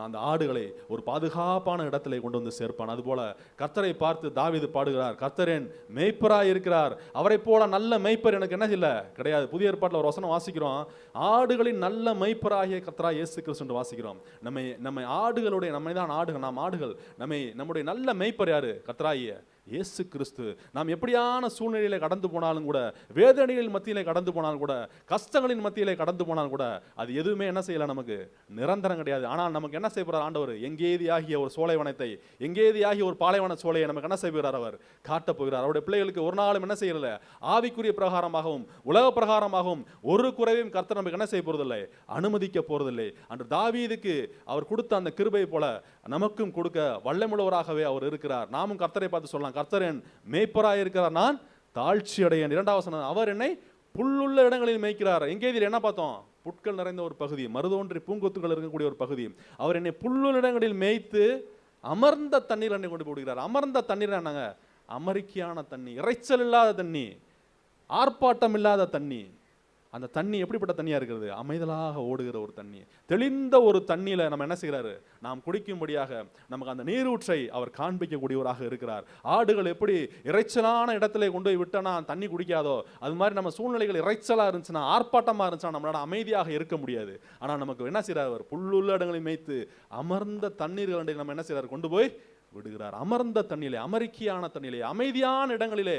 அந்த ஆடுகளை ஒரு பாதுகாப்பான இடத்துல கொண்டு வந்து சேர்ப்பான். அதுபோல கர்த்தரை பார்த்து தாவீது பாடுகிறார், கர்த்தரின் மேய்ப்பராய் இருக்கிறார், அவரை போல நல்ல மேய்ப்பர் எனக்கு என்ன இல்லை கிடையாது. புதிய ஏற்பாட்டில் ஒரு வசனம் வாசிக்கிறோம், ஆடுகளின் நல்ல மேய்ப்பராகிய கர்த்தராகிய இயேசு கிறிஸ்து வாசிக்கிறோம். நம்மை ஆடுகளுடைய நம்மை தான் ஆடுகள், நாம் ஆடுகள், நம்முடைய நல்ல மேய்ப்பர் யாரு, கர்த்தராகிய இயேசு கிறிஸ்து. நாம் எப்படியான சூழ்நிலையில கடந்து போனாலும் கூட, வேதனைகளின் மத்தியிலே கடந்து போனாலும் கூட, கஷ்டங்களின் மத்தியிலே கடந்து போனாலும் கூட, அது எதுவுமே என்ன செய்யல, நமக்கு நிரந்தரம் கிடையாது. ஆனால் நமக்கு என்ன செய்கிறார் ஆண்டவர், எங்கேதியாகிய ஒரு சோலைவனத்தை, எங்கேதியாகிய ஒரு பாலைவன சோலையை நமக்கு என்ன செய்கிறார், அவர் காட்டப் போகிறார். அவருடைய பிள்ளைகளுக்கு ஒரு நாளும் என்ன செய்யல, ஆவிக்குரிய பிரகாரமாகவும் உலக பிரகாரமாகவும் ஒரு குறைவையும் கர்த்தர் நமக்கு என்ன செய்ய போறதில்லை, அனுமதிக்க போறதில்லை. அன்று தாவீதுக்கு அவர் கொடுத்த அந்த கிருபை போல நமக்கும் கொடுக்க வல்லமுள்ளவராகவே அவர் இருக்கிறார். நாமும் கர்த்தரை பார்த்து சொல்லலாம், கர்த்தரன் மேய்ப்பராய் இருக்கிறார், நான் தாழ்ச்சி அடையேன். 2வது வசனம், அவர் என்னை புல்லுள்ள இடங்களில் மேய்க்கிறார். எங்கேதியில் என்ன பார்த்தோம், புட்கள் நிறைந்த ஒரு பகுதி, மருதோன்றி பூங்கொத்துகள் இருக்கக்கூடிய ஒரு பகுதி. அவர் என்னை புல்லுள்ள இடங்களில் மேய்த்து அமர்ந்த தண்ணீர் என்னை கொண்டு போடுகிறார். அமர்ந்த தண்ணீர் என்னங்க, அமெரிக்கான தண்ணி, இறைச்சல் இல்லாத தண்ணி, ஆர்ப்பாட்டம் இல்லாத தண்ணி. அந்த தண்ணி எப்படிப்பட்ட தண்ணியா இருக்கிறது, அமைதலாக ஓடுகிற ஒரு தண்ணி, தெளிந்த ஒரு தண்ணியில நம்ம என்ன செய்கிறாரு, நாம் குடிக்கும்படியாக நமக்கு அந்த நீரூற்றை அவர் காண்பிக்கக்கூடியவராக இருக்கிறார். ஆடுகள் எப்படி இறைச்சலான இடத்துல கொண்டு போய் விட்டனா தண்ணி குடிக்காதோ, அது மாதிரி நம்ம சூழ்நிலைகள் இறைச்சலா இருந்துச்சுன்னா, ஆர்ப்பாட்டமா இருந்துச்சுன்னா நம்மளால அமைதியாக இருக்க முடியாது. ஆனா நமக்கு என்ன செய்யறாரு, அவர் புல்லுள்ள இடங்களை மேய்த்து அமர்ந்த தண்ணீர்கள் நம்ம என்ன செய்யறாரு, கொண்டு போய் விடுகிறார். அமர்ந்த தண்ணியிலே, அமெரிக்கான தண்ணியிலே, அமைதியான இடங்களிலே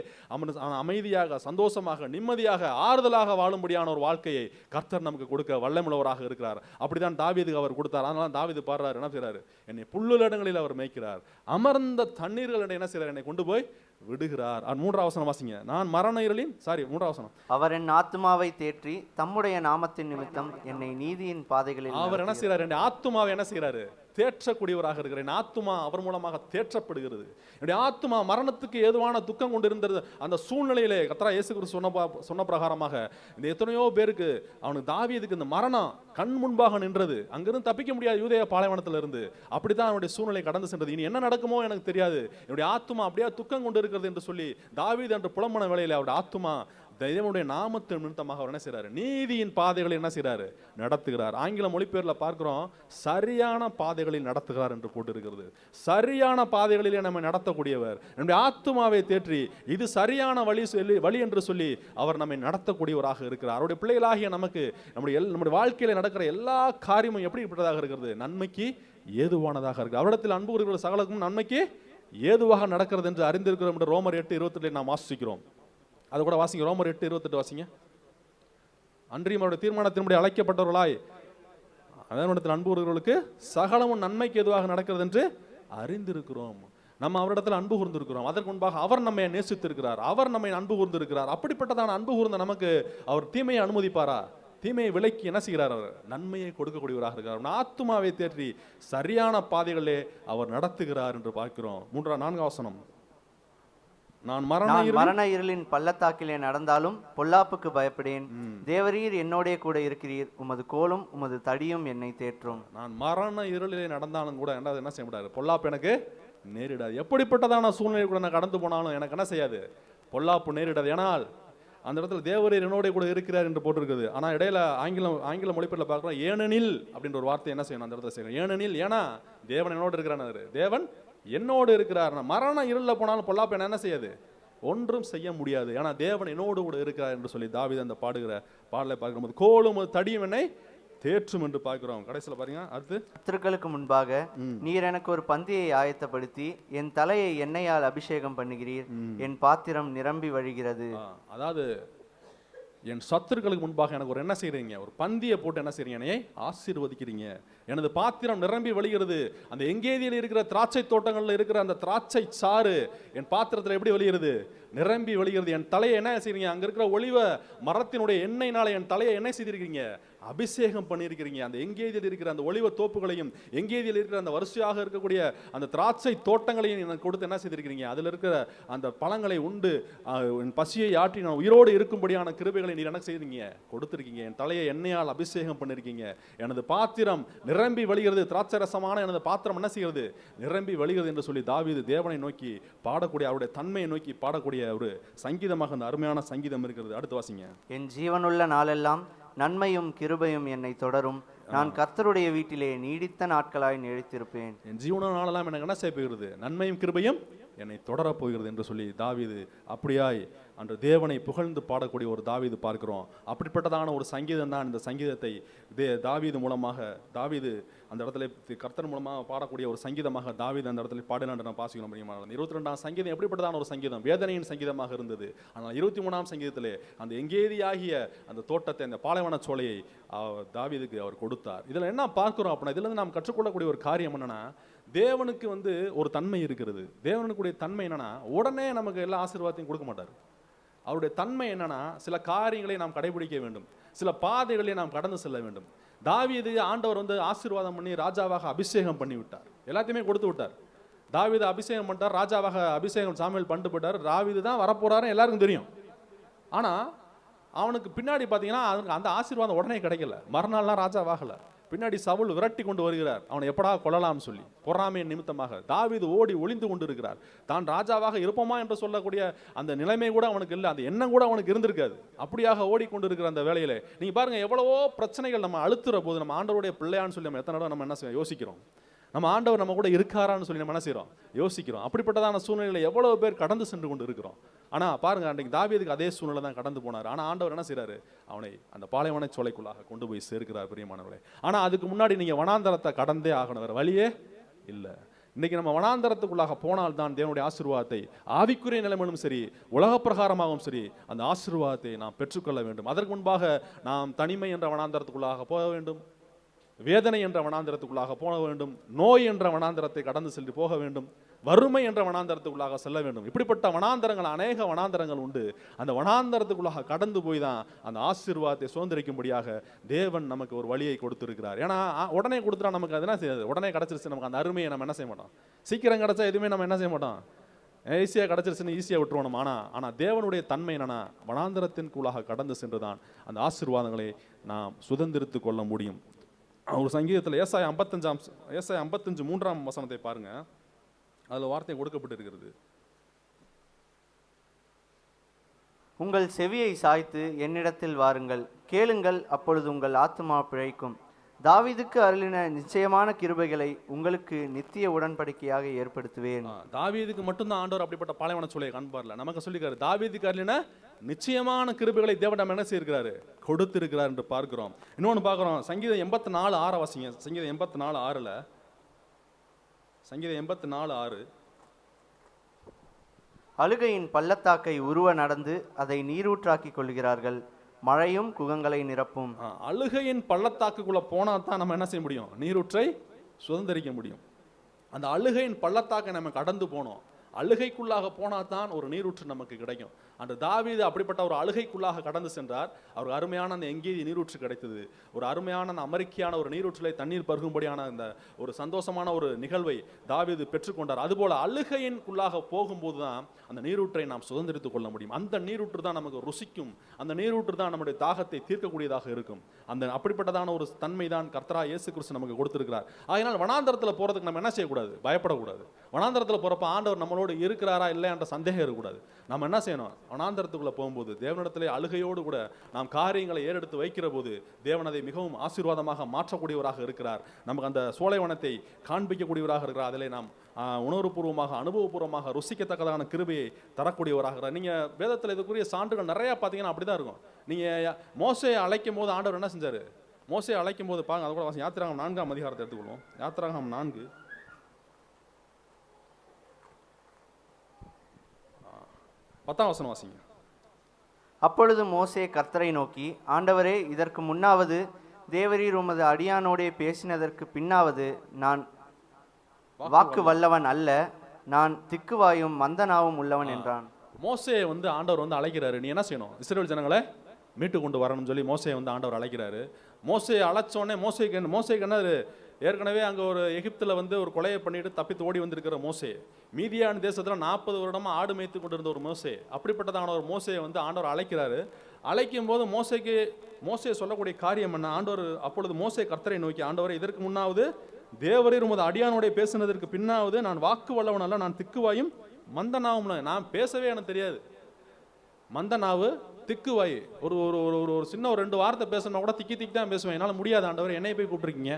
அமைதியாக, சந்தோஷமாக, நிம்மதியாக, ஆறுதலாக வாழும்படியான ஒரு வாழ்க்கையை கர்த்தர் நமக்கு கொடுக்க வல்லமுள்ளவராக இருக்கிறார். அப்படிதான் தாவீதுக்கு அவர் கொடுத்தார். அதனால தாவீது பாடுறார், என்ன செய்றாரு, என்னை புல்லுள்ள இடங்களில் அவர் மேய்க்கிறார், அமர்ந்த தண்ணீர்கள் என்ன செய்றார், என்னை கொண்டு போய் விடுகிறார். 3ஆம் வசனம் வாசிங்க. நான் மரண இருளின் 3ஆம் வசனம். அவர் என் ஆத்துமாவை தேற்றி தம்முடைய நாமத்தின் நிமித்தம் என்னை நீதியின் பாதைகளில் அவர் என்ன செய்யறாரு? என் ஆத்துமாவை என்ன செய்யறாரு? தேற்றக்கூடியவராக இருக்கிற என் ஆத்துமா அவர் மூலமாக தேற்றப்படுகிறது. என்னுடைய ஆத்துமா மரணத்துக்கு ஏதுவான துக்கம் கொண்டு இருந்தது. அந்த சூழ்நிலையிலே கர்த்தராகிய இயேசு கிறிஸ்து சொன்ன பிரகாரமாக இந்த எத்தனையோ பேருக்கு அவனுக்கு தாவீதுக்கு இந்த மரணம் கண் முன்பாக நின்றது. அங்கிருந்து தப்பிக்க முடியாது யூதேய பாலைவனத்துல இருந்து. அப்படித்தான் அவனுடைய சூழ்நிலை கடந்து சென்றது. இனி என்ன நடக்குமோ எனக்கு தெரியாது, என்னுடைய ஆத்துமா அப்படியே துக்கம் கொண்டு இருக்கிறது என்று சொல்லி தாவீது என்று புலம்பன வேளையில அவருடைய ஆத்துமா தேவனுடைய நாமத்தின் நிமித்தமாக அவர் என்ன செய்றாரு? நீதியின் பாதைகளை என்ன செய்றாரு? நடத்துகிறார். ஆங்கில மொழிபெயர்ல பார்க்கிறோம், சரியான பாதைகளில் நடத்துகிறார் என்று போட்டிருக்கிறது. சரியான பாதைகளிலே நம்ம நடத்தக்கூடியவர், நம்முடைய ஆத்துமாவை தேற்றி இது சரியான வழி என்று சொல்லி அவர் நம்மை நடத்தக்கூடியவராக இருக்கிறார். அவருடைய பிள்ளைகளாகிய நமக்கு நம்முடைய வாழ்க்கையில நடக்கிற எல்லா காரியமும் எப்படிப்பட்டதாக இருக்கிறது? நன்மைக்கு ஏதுவானதாக இருக்கு. அவரிடத்தில் அன்பு கூறுகிற சகலருக்கும் நன்மைக்கு ஏதுவாக நடக்கிறது என்று அறிந்திருக்கிறோம் என்று ரோமர் 8:28 நாம் வாசிக்கிறோம். அது கூட வாசிங்க. ரோமர் 8:28 வாசிங்க. அன்றியும் அவருடைய தீர்மானத்தின்படி அழைக்கப்பட்டவர்களாய் அதனிடத்தில் அன்பு கூறுகிறவர்களுக்கு சகலமும் நன்மைக்கு எதுவாக நடக்கிறது என்று அறிந்திருக்கிறோம். நம்ம அவரிடத்தில் அன்பு கூர்ந்திருக்கிறோம். அதற்கு முன்பாக அவர் நம்மை நேசித்திருக்கிறார், அவர் நம்மை அன்பு கூர்ந்திருக்கிறார். அப்படிப்பட்டதான அன்பு கூர்ந்த நமக்கு அவர் தீமையை அனுமதிப்பாரா? தீமையை விலக்கி என்ன செய்கிறார்? அவர் நன்மையை கொடுக்கக்கூடியவராக இருக்கிறார். ஆத்துமாவை தேற்றி சரியான பாதைகளிலே அவர் நடத்துகிறார் என்று பார்க்கிறோம். 4ஆம் வசனம். நான் மரண இருளின் பள்ளத்தாக்கிலே நடந்தாலும் பொல்லாப்புக்கு பயப்படேன். தேவரீர் என்னோட கூட இருக்கிறீர், உமது கோலும் உமது தடியும் என்னை தேற்றும். நான் மரண இருளிலே நடந்தாலும் கூட என்ன செய்ய முடியாது? பொல்லாப்பு எனக்கு நேரிடாது. எப்படிப்பட்டதான சூழ்நிலை கூட நான் கடந்து போனாலும் எனக்கு என்ன செய்யாது? பொல்லாப்பு நேரிடாது. ஏனால் அந்த இடத்துல தேவரீர் என்னோட கூட இருக்கிறார் என்று போட்டிருக்குது. ஆனா இடையில ஆங்கில மொழிபெயர்ல பார்க்கிறோம், ஏனெனில் அப்படின்ற ஒரு வார்த்தை என்ன செய்யணும் அந்த இடத்துல செய்யணும். ஏனெனில், ஏன்னா தேவன் என்னோட இருக்கிறார், தேவன் என்னோடு இருக்கிறார். மரண இருளில் போனாலும் பொல்லாப்பு என்ன செய்யாது? ஒன்றும் செய்ய முடியாது. ஏன்னா தேவன் என்னோடு கூட இருக்கிறார் என்று சொல்லி தாவீது அந்த பாடுகிற பாடலை பார்க்கும்போது கோலும் தடியும் என்னை தேற்றும் என்று பார்க்கிறோம். கடைசியில் பாருங்க, அடுத்து சத்துருக்களுக்கு முன்பாக நீர் எனக்கு ஒரு பந்தியை ஆயத்தப்படுத்தி என் தலையை எண்ணெயால் அபிஷேகம் பண்ணுகிறீர், என் பாத்திரம் நிரம்பி வழிகிறது. அதாவது என் சத்துருக்களுக்கு முன்பாக எனக்கு ஒரு என்ன செய்றீங்க? ஒரு பந்தியை போட்டு என்ன செய்றீங்க? என்னையை ஆசீர்வதிக்கிறீங்க. எனது பாத்திரம் நிரம்பி வழிகிறது. அந்த எங்கேதியில் இருக்கிற திராட்சை தோட்டங்கள்ல இருக்கிற அந்த திராட்சை சாறு என் பாத்திரத்தில் எப்படி வழிகிறது? நிரம்பி வழிகிறது. என் தலையை என்ன செய்றீங்க? அங்க இருக்கிற ஒளிவ மரத்தினுடைய எண்ணெய்னால என் தலையை என்ன செய்திருக்கிறீங்க? அபிஷேகம் பண்ணியிருக்கிறீங்க. அந்த எங்கேதியில் இருக்கிற அந்த ஒளிவ தோப்புகளையும் எங்கேதியில் இருக்கிற அந்த வரிசையாக இருக்கக்கூடிய அந்த திராட்சை தோட்டங்களையும் எனக்கு கொடுத்து என்ன செய்திருக்கிறீங்க? அதில் இருக்கிற அந்த பழங்களை உண்டு என் பசியை ஆற்றி நான் உயிரோடு இருக்கும்படியான கிருபைகளை நீர் என்ன செய்றீங்க? கொடுத்திருக்கீங்க. என் தலையை எண்ணெயால் அபிஷேகம் பண்ணியிருக்கீங்க. எனது பாத்திரம் நிரம்பி வழிகிறது. திராட்சை ரசமான எனது பாத்திரம் என்ன செய்கிறது? நிரம்பி வழிகிறது என்று சொல்லி தாவீது தேவனை நோக்கி பாடக்கூடிய, அவருடைய தன்மையை நோக்கி பாடக்கூடிய ஒரு சங்கீதமாக அந்த அருமையான சங்கீதம் இருக்கிறது. அடுத்து வாசிங்க. என் ஜீவனுள்ள நாளெல்லாம் நன்மையும் கிருபையும் என்னை தொடரும், நான் கர்த்தருடைய வீட்டிலே நீடித்த நாட்களாய் நிலைத்திருப்பேன். என் ஜீவனுள்ள நாளெல்லாம் எனக்கு என்ன செய்ய போகிறது? நன்மையும் கிருபையும் என்னை தொடரப் போகிறது என்று சொல்லி தாவீது அப்படியாய் அன்று தேவனை புகழ்ந்து பாடக்கூடிய ஒரு தாவீது பார்க்கிறோம். அப்படிப்பட்டதான ஒரு சங்கீதம் தான் இந்த சங்கீதத்தை தாவீது மூலமாக தாவீது அந்த இடத்துல கர்த்தர் மூலமாக பாடக்கூடிய ஒரு சங்கீதமாக தாவீது அந்த இடத்துல பாடினான் நாம் வாசிக்கிறோம். 22ஆம் சங்கீதம் எப்படிப்பட்டதான ஒரு சங்கீதம்? வேதனையின் சங்கீதமாக இருந்தது. ஆனால் 23ஆம் சங்கீதத்திலே அந்த எங்கேதியாகிய அந்த தோட்டத்தை, அந்த பாலைவன சோலையை தாவீதுக்கு அவர் கொடுத்தார். இதில் என்ன பார்க்கிறோம் அப்படின்னா, இதுல இருந்து நாம் கற்றுக்கொள்ளக்கூடிய ஒரு காரியம் என்னன்னா, தேவனுக்கு ஒரு தன்மை இருக்கிறது. தேவனுக்குடைய தன்மை என்னன்னா, உடனே நமக்கு எல்லா ஆசீர்வாதத்தையும் கொடுக்க மாட்டார். அவருடைய தன்மை என்னன்னா, சில காரியங்களை நாம் கடைபிடிக்க வேண்டும், சில பாதைகளை நாம் கடந்து செல்ல வேண்டும். தாவீது ஆண்டவர் ஆசீர்வாதம் பண்ணி ராஜாவாக அபிஷேகம் பண்ணி விட்டார், எல்லாத்தையுமே கொடுத்து விட்டார். தாவீது அபிஷேகம் பண்ணிட்டார், ராஜாவாக அபிஷேகம் சாமுவேல் பண்ணிட்டு போட்டார். தாவீது தான் வரப்போறாரு எல்லாருக்கும் தெரியும். ஆனா அவனுக்கு பின்னாடி பார்த்தீங்கன்னா அந்த ஆசீர்வாதம் உடனே கிடைக்கல. மறுநாள்லாம் ராஜாவாகல. பின்னாடி சவுல் விரட்டி கொண்டு வருகிறார், அவனை எப்படா கொல்லலாம் சொல்லி. பொறாமையின் நிமித்தமாக தாவீது ஓடி ஒளிந்து கொண்டு இருக்கிறார். தான் ராஜாவாக இருப்போமா என்று சொல்லக்கூடிய அந்த நிலைமை கூட அவனுக்கு இல்லை, அந்த எண்ணம் கூட அவனுக்கு இருந்திருக்காது. அப்படியாக ஓடிக்கொண்டு இருக்கிற அந்த வேலையில நீங்க பாருங்க, எவ்வளவோ பிரச்சனைகள் நம்ம அழுத்துற போது நம்ம ஆண்டவருடைய பிள்ளையான்னு சொல்லி நம்ம எத்தனை தடவை நம்ம என்ன யோசிக்கிறோம்? நம்ம ஆண்டவர் நம்ம கூட இருக்காரான்னு சொல்லி நம்ம என்ன செய்யறோம்? யோசிக்கிறோம். அப்படிப்பட்டதான சூழ்நிலையில எவ்வளவு பேர் கடந்து சென்று கொண்டு இருக்கிறோம். ஆனா பாருங்க, அன்றைக்கு தாவீதுக்கு அதே சூழ்நிலை தான் கடந்து போனார். ஆனா ஆண்டவர் என்ன செய்யறாரு? அவனை அந்த பாலைவன சோலைக்குள்ளாக கொண்டு போய் சேர்க்கிறார் பிரியமானவர்களே. ஆனா அதுக்கு முன்னாடி நீங்க வனாந்தரத்தை கடந்தே ஆகணும், வேற வழியே இல்லை. இன்னைக்கு நம்ம வனாந்தரத்துக்குள்ளாக போனால் தான் தேவனுடைய ஆசீர்வாதத்தை, ஆவிக்குரிய நிலைமையிலும் சரி உலக பிரகாரமாகவும் சரி, அந்த ஆசீர்வாதத்தை நாம் பெற்றுக்கொள்ள வேண்டும். அதற்கு முன்பாக நாம் தனிமை என்ற வனாந்தரத்துக்குள்ளாக போக வேண்டும். வேதனை என்ற வனாந்தரத்துக்குள்ளாக போக வேண்டும், நோய் என்ற வனாந்தரத்தை கடந்து சென்று போக வேண்டும், வறுமை என்ற வனாந்தரத்துக்குள்ளாக செல்ல வேண்டும். இப்படிப்பட்ட வனாந்தரங்கள், அநேக வனாந்தரங்கள் உண்டு. அந்த வனாந்தரத்துக்குள்ளாக கடந்து போய் தான் அந்த ஆசீர்வாதத்தை சுதந்திரிக்கும்படியாக தேவன் நமக்கு ஒரு வழியை கொடுத்திருக்கிறார். ஏன்னா உடனே கொடுத்துட்டா நமக்கு அது என்ன செய்யாது, உடனே கிடச்சிருச்சு நமக்கு அந்த அருமையை நம்ம என்ன செய்ய மாட்டோம், சீக்கிரம் கிடச்சா எதுவுமே நம்ம என்ன செய்ய மாட்டோம், ஈஸியாக கிடச்சிருச்சுன்னு ஈஸியாக விட்டுருவோம் நம்ம. ஆனால் தேவனுடைய தன்மை என்னன்னா, வனாந்தரத்தின்குள்ளாக கடந்து சென்று தான் அந்த ஆசீர்வாதங்களை நாம் சுதந்திரித்து கொள்ள முடியும். ஒரு சங்கீதத்தில் ஏசாயா 55:3 பாருங்க, அதில் வார்த்தை கொடுக்கப்பட்டிருக்கிறது. உங்கள் செவியை சாய்த்து என்னிடத்தில் வாருங்கள், கேளுங்கள், அப்பொழுது உங்கள் ஆத்துமா பிழைக்கும். தாவீதுக்கு அருளின நிச்சயமான கிருபைகளை உங்களுக்கு நித்திய உடன்படிக்கையாக ஏற்படுத்துவேன். தாவீதுக்கு மட்டும்தான் ஆண்டவர் அப்படிப்பட்ட பாலைவன சூழலை காண்பார்ல, நமக்கு சொல்லிக்கிறாரு. தாவீதுக்கு அருளின நிச்சயமான கிருபைகளை தேவன் நம்ம என்ன செய்யிருக்கிறாரு, கொடுத்திருக்கிறார் என்று பார்க்கிறோம். இன்னொன்று பார்க்கிறோம், சங்கீதம் 84:6 வாசிங்க. சங்கீதம் 84:6, சங்கீதம் 84:6. அழுகையின் பள்ளத்தாக்கை உருவ நடந்து அதை நீரூற்றாக்கி கொள்கிறார்கள், மழையும் குகங்களை நிரப்பும். அழுகையின் பள்ளத்தாக்குக்குள்ள போனா தான் நம்ம என்ன செய்ய முடியும், நீரூற்றை சுதந்திரிக்க முடியும். அந்த அழுகையின் பள்ளத்தாக்கை நம்ம கடந்து போனோம், அழுகைக்குள்ளாக போனா தான் ஒரு நீரூற்று நமக்கு கிடைக்கும். அந்த தாவீது அப்படிப்பட்ட ஒரு அழுகைக்குள்ளாக கடந்து சென்றார். அவருக்கு அருமையான அந்த எங்கேதி நீரூற்று கிடைத்தது. ஒரு அருமையான அந்த அமெரிக்கான ஒரு நீரூற்றிலே தண்ணீர் பருகும்படியான அந்த ஒரு சந்தோஷமான ஒரு நிகழ்வை தாவீது பெற்றுக்கொண்டார். அதுபோல அழுகையின்குள்ளாக போகும்போது தான் அந்த நீரூற்றை நாம் சுதந்திரித்துக் கொள்ள முடியும். அந்த நீரூற்று தான் நமக்கு ருசிக்கும், அந்த நீரூற்று தான் நம்முடைய தாகத்தை தீர்க்கக்கூடியதாக இருக்கும். அந்த அப்படிப்பட்டதான ஒரு தன்மை தான் கர்த்தராகிய இயேசு கிறிஸ்து நமக்கு கொடுத்திருக்கிறார். அதனால் வனாந்தரத்தில் போறதுக்கு நம்ம என்ன செய்யக்கூடாது, பயப்படக்கூடாது. வனாந்தரத்தில் போறப்ப ஆண்டவர் நம்மளோட இருக்கிறாரா இல்லை என்ற சந்தேகம் இருக்கக்கூடாது. நம்ம என்ன செய்யணும், வனாந்தரத்துக்குள்ள போகும்போது தேவனிடத்திலே அழுகையோடு கூட நாம் காரியங்களை ஏறெடுத்து வைக்கிற போது தேவன் அதை மிகவும் ஆசீர்வாதமாக மாற்றக்கூடியவராக இருக்கிறார். நமக்கு அந்த சோலைவனத்தை காண்பிக்கக்கூடியவராக இருக்கிறார். அதிலே நாம் உணர்வுபூர்வமாக, அனுபவபூர்வமாக ருசிக்கத்தக்கதான கிருபையை தரக்கூடியவராக இருக்கிறார். நீங்க வேதத்தில் இதுக்குரிய சான்றுகள் நிறைய பார்த்தீங்கன்னா அப்படிதான் இருக்கும். நீங்க மோசேயை அழைக்கும் போது ஆண்டவர் என்ன செஞ்சாரு, மோசேயை அழைக்கும் போது பாருங்க, அது கூட யாத்திராகமம் 4ஆம் அதிகாரத்தை எடுத்துக்கொள்வோம். யாத்திராகமம் 4 10ஆம் வசனம் வாசிங்க. அப்பொழுது மோசே கர்த்தரை நோக்கி, ஆண்டவரே, இதற்கு முன்னாவது தேவரீர் உமது அடியானோடே பேசினதற்கு பின்னாவது நான் வாக்கு வல்லவன் அல்ல, நான் திக்குவாயும் மந்தனாவும் உள்ளவன் என்றான். மோசே ஆண்டவர் அழைக்கிறாரு, நீ என்ன செய்யணும், இஸ்ரவேல் ஜனங்களை மீட்டு கொண்டு வரணும்னு சொல்லி மோசே ஆண்டவர் அழைக்கிறாரு. மோசே அழைச்சோடனே மோசேக்கு என்ன, ஏற்கனவே அங்கே ஒரு எகிப்தில் ஒரு கொலையை பண்ணிட்டு தப்பித்து ஓடி வந்திருக்கிற மோசே, மீதியான் தேசத்தில் 40 வருடமா ஆடு மேய்த்து கொண்டிருந்த ஒரு மோசே, அப்படிப்பட்டதான ஒரு மோசே ஆண்டவர் அழைக்கிறாரு. அழைக்கும் போது மோசே சொல்லக்கூடிய காரியம் என்ன, ஆண்டவர் அப்பொழுது மோசே கர்த்தரை நோக்கி, ஆண்டவரை, இதற்கு முன்னாவது தேவரீர் உமது அடியானோடைய பேசினதற்கு பின்னாவது நான் வாக்கு வல்லவன் அல்ல, நான் திக்குவாயும் மந்தனாவும். நான் பேசவே எனக்கு தெரியாது, மந்தனாவு திக்குவாய், ஒரு ஒரு சின்ன ஒரு 2 வார்த்தை பேசணும்னா கூட திக்கி தான் பேசுவேன், என்னால் முடியாது ஆண்டவர், என்னை போய் கூப்பிட்டுருக்கீங்க.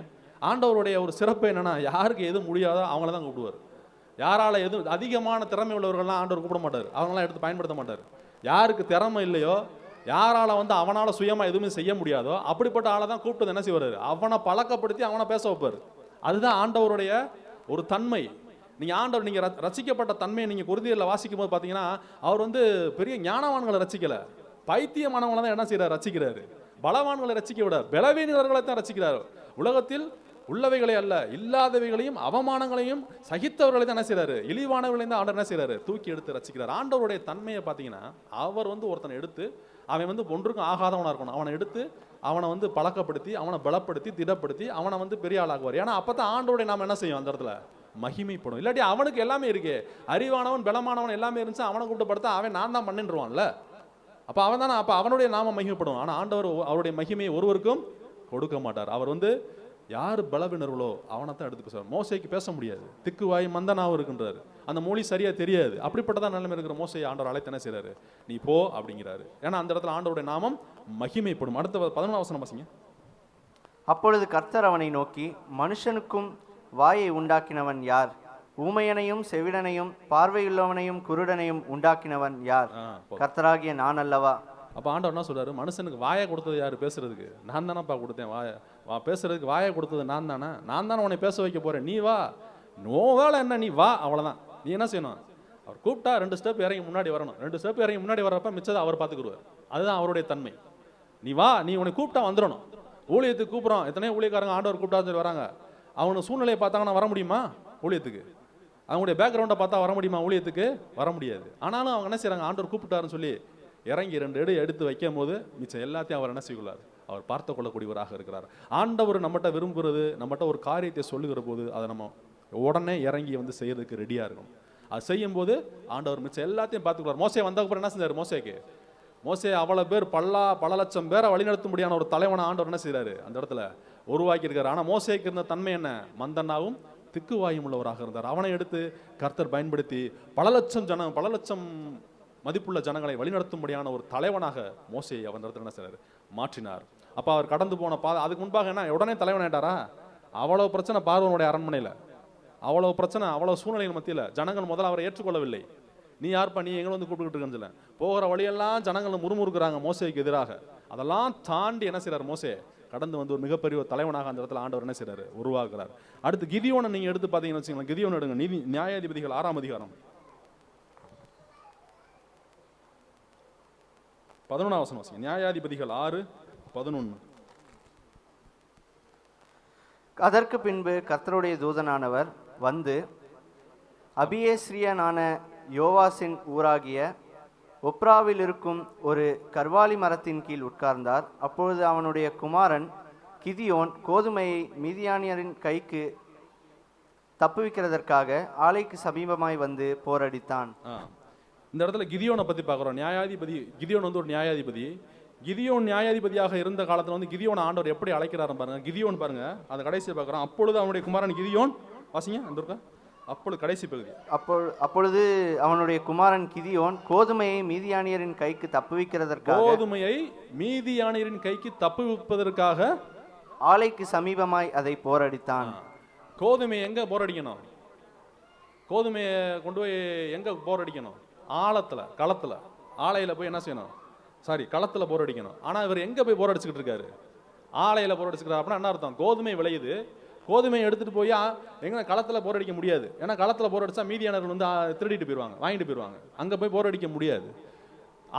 ஆண்டவருடைய ஒரு சிறப்பு என்னன்னா, யாருக்கு எது முடியாதோ அவங்கள தான் கூப்பிடுவார். யாரால எது அதிகமான திறமை உள்ளவர்கள்லாம் ஆண்டவர் கூப்பிட மாட்டார், அவங்களாம் எடுத்து பயன்படுத்த மாட்டார். யாருக்கு திறமை இல்லையோ, யாரால அவனால சுயமா எதுவுமே செய்ய முடியாதோ அப்படிப்பட்ட ஆளை தான் கூப்பிட்டு என்ன செய்வார், அவனை பழக்கப்படுத்தி அவனை பேச வைப்பார். அதுதான் ஆண்டவருடைய ஒரு தன்மை. நீங்க ரசிக்கப்பட்ட தன்மையை நீங்க குருதியில் வாசிக்கும் போது பார்த்தீங்கன்னா, அவர் பெரிய ஞானவான்களை ரசிக்கல, பைத்தியமானவங்களை தான் என்ன செய்யறாரு, ரசிக்கிறாரு. பலவான்களை ரசிக்க விட பலவீனர்களை தான் ரசிக்கிறார். உலகத்தில் உள்ளவைகளை அல்ல, இல்லாதவைகளையும் அவமானங்களையும் சகித்தவர்களை தான் என்ன செய்யறாரு, இழிவானவர்களையும் தான் ஆண்டவர் என்ன செய்யறாரு, தூக்கி எடுத்து ரசிக்கிறார். ஆண்டவருடைய தன்மையை பார்த்தீங்கன்னா, அவர் ஒருத்தனை எடுத்து அவன் ஒன்றுக்கும் ஆகாதவனா இருக்கணும், அவனை எடுத்து அவனை பழக்கப்படுத்தி அவனை பலப்படுத்தி திடப்படுத்தி அவனை பெரிய ஆளாக்குவார். ஏன்னா அப்பதான் ஆண்டவருடைய நாம என்ன செய்யும், அந்த இடத்துல மகிமைப்படும். இல்லாட்டி அவனுக்கு எல்லாமே இருக்கே, அறிவானவன் பலமானவன் எல்லாமே இருந்துச்சு, அவனை கூப்பிட்டு அவன் நான் தான் பண்ணிடுவான்ல, அப்ப அவன் தானே, அப்ப அவனுடைய நாம மகிமைப்படும். ஆனா ஆண்டவர் அவருடைய மகிமையை ஒருவருக்கும் கொடுக்க மாட்டார். அவர் யார் பலவினர்களோ அவனை தான் எடுத்து பேசுவார். மோசைக்கு பேச முடியாது, திக்குவாய் மந்தனாவும் இருக்கின்றாரு, அந்த மொழி சரியா தெரியாது. அப்படிப்பட்டதான் நிலைமை இருக்கிற மோசையை ஆண்டவர் அழைத்து என்ன செய்யறாரு, நீ போ அப்படிங்கிறாரு. ஏன்னா அந்த இடத்துல ஆண்டவருடைய நாமம் மகிமைப்படும். அடுத்த 11ஆம் வசனம் வாசிங்க. அப்பொழுது கர்த்தர் அவனை நோக்கி, மனுஷனுக்கும் வாயை உண்டாக்கினவன் யார், ஊமையனையும் செவிடனையும் பார்வையுள்ளவனையும் குருடனையும் உண்டாக்கினவன் யார், கர்த்தராகிய நான் அல்லவா. அப்போ ஆண்டவர் என்ன சொல்றாரு, மனுஷனுக்கு வாயை கொடுத்தது யாரு, பேசுறதுக்கு நான் தானேப்பா கொடுத்தேன், பேசுறதுக்கு வாயை கொடுத்தது நான் தானே உன்னை பேச வைக்க போறேன், நீ வா, நோ வேலை என்ன, நீ வா, அவ்வளவுதான். நீ என்ன செய்யணும், அவர் கூப்பிட்டா 2 ஸ்டெப் இறங்கி முன்னாடி வரணும், 2 ஸ்டெப் இறங்கி முன்னாடி வர்றப்ப மிச்சதை அவர் பார்த்துக்குருவார். அதுதான் அவருடைய தன்மை. நீ வா, நீ உன்னை கூப்பிட்டா வந்துடணும், ஊழியத்துக்கு கூப்பிட்றோம், எத்தனையோ ஊழியக்காரங்க ஆண்டவர் கூப்பிட்டான்னு சொல்லி வராங்க. அவங்க சூழ்நிலையை பார்த்தாங்கன்னா வர முடியுமா ஊழியத்துக்கு? அவங்களுடைய பேக்ரவுண்டை பார்த்தா வர முடியுமா ஊழியத்துக்கு? வர முடியாது. ஆனாலும் அவங்க என்ன செய்கிறாங்க, ஆண்டவர் கூப்பிட்டாருன்னு சொல்லி இறங்கி 2 எடுத்து வைக்கும் போது மிச்சம் எல்லாத்தையும் அவர் என்ன செய்யக்கூடாது, அவர் பார்த்து கொள்ளக்கூடியவராக இருக்கிறார். ஆண்டவர் நம்மகிட்ட விரும்புகிறது, நம்மகிட்ட ஒரு காரியத்தை சொல்லுகிற போது அதை நம்ம உடனே இறங்கி வந்து செய்யறதுக்கு ரெடியாக இருக்கும். அது செய்யும் போது ஆண்டவர் மிச்சம் எல்லாத்தையும் பார்த்துக்குவார். மோசே வந்ததுக்கப்புறம் என்ன செஞ்சார்? மோசே அவ்வளோ பேர் பல லட்சம் பேரை வழிநடத்தும்படியான ஒரு தலைவனை ஆண்டவர் என்ன செய்கிறாரு, அந்த இடத்துல உருவாக்கி இருக்காரு. ஆனால் மோசேக்கு இருந்த தன்மை என்ன? மந்தனாவும் திக்குவாயும் உள்ளவராக இருந்தார். அவனை எடுத்து கர்த்தர் பயன்படுத்தி பல லட்சம் மதிப்புள்ள ஜனங்களை வழிநடத்தும்படியான ஒரு தலைவனாக மோசேயை அவன் இடத்துல என்ன செய்றாரு, மாற்றினார். அப்போ அவர் கடந்து போன அதுக்கு முன்பாக என்ன உடனே தலைவனாயிட்டாரா? அவ்வளோ பிரச்சனை பார்வோனுடைய அரண்மனையில், அவ்வளோ பிரச்சனை, அவ்வளோ சூழ்நிலைகள் மத்தியில் ஜனங்கள் முதல்ல அவரை ஏற்றுக்கொள்ளவில்லை. நீ யார்ப்பா, நீ எங்களை வந்து கூப்பிட்டுக்கிட்டு இருக்கன்னு சொல்ல போகிற வழியெல்லாம் ஜனங்கள் முறுமுறுக்கிறாங்க மோசேக்கு எதிராக. அதெல்லாம் தாண்டி என்ன செய்றார், மோசே கடந்து வந்து ஒரு மிகப்பெரிய ஒரு தலைவனாக அந்த இடத்துல ஆண்டவர் என்ன செய்றாரு, உருவாக்குறார். அடுத்து கிதியோனை நீங்கள் எடுத்து பார்த்தீங்கன்னு வச்சுக்கோங்களேன். கிதியோன் எடுங்க, நியாயாதிபதிகள் 6ஆம் அதிகாரம் 11ஆம் வசனம் வாசிங்க. நியாயாதிபதிகள் 6:11. அதற்கு பின்பு கர்த்தருடைய தூதனானவர் வந்து அபியேஸ்ரியனான யோவாசின் ஊராகிய ஒப்ராவில் இருக்கும் ஒரு கர்வாலி மரத்தின் கீழ் உட்கார்ந்தார். அப்பொழுது அவனுடைய குமாரன் கிதியோன் கோதுமையை மீதியானியரின் கைக்கு தப்புவிக்கிறதற்காக ஆலைக்கு சமீபமாய் வந்து போரடித்தான். இந்த இடத்துல கிதியோனை பற்றி பார்க்குறோம். கிதியோன் வந்து ஒரு நியாயாதிபதி. கிதியோன் நியாயாதிபதியாக இருந்த காலத்தில் வந்து கிதியோன் ஆண்டவர் எப்படி அழைக்கிறாரு பாருங்க. கிதியோன் பாருங்க, அந்த கடைசியை பார்க்குறோம். அப்பொழுது அவனுடைய குமாரன் கிதியோன், வாசிங்க அந்த இருக்கா, அப்பொழுது கடைசி பகுதி. அப்பொழுது அவனுடைய குமாரன் கிதியோன் கோதுமையை மீதியானியரின் கைக்கு தப்புவிப்பதற்காக ஆலைக்கு சமீபமாய் அதை போரடித்தான். கோதுமையை எங்க போரடிக்கணும்? கோதுமையை கொண்டு போய் எங்க போரடிக்கணும்? களத்துல ஆலையில போய் என்ன செய்யணும்? களத்துல போரடிக்கணும். ஆனா இவர் எங்க போய் போரடிச்சுக்கிட்டு இருக்காரு? ஆலையில போரடிச்சுக்கிறார். அப்படின்னா என்ன அர்த்தம்? கோதுமை விளையுது, கோதுமையை எடுத்துட்டு போய் எங்க களத்துல போரடிக்க முடியாது. ஏன்னா களத்துல போரடிச்சா மீதியானவர்கள் வந்து திருடிட்டு போயிடுவாங்க, வாங்கிட்டு போயிடுவாங்க. அங்க போய் போரடிக்க முடியாது.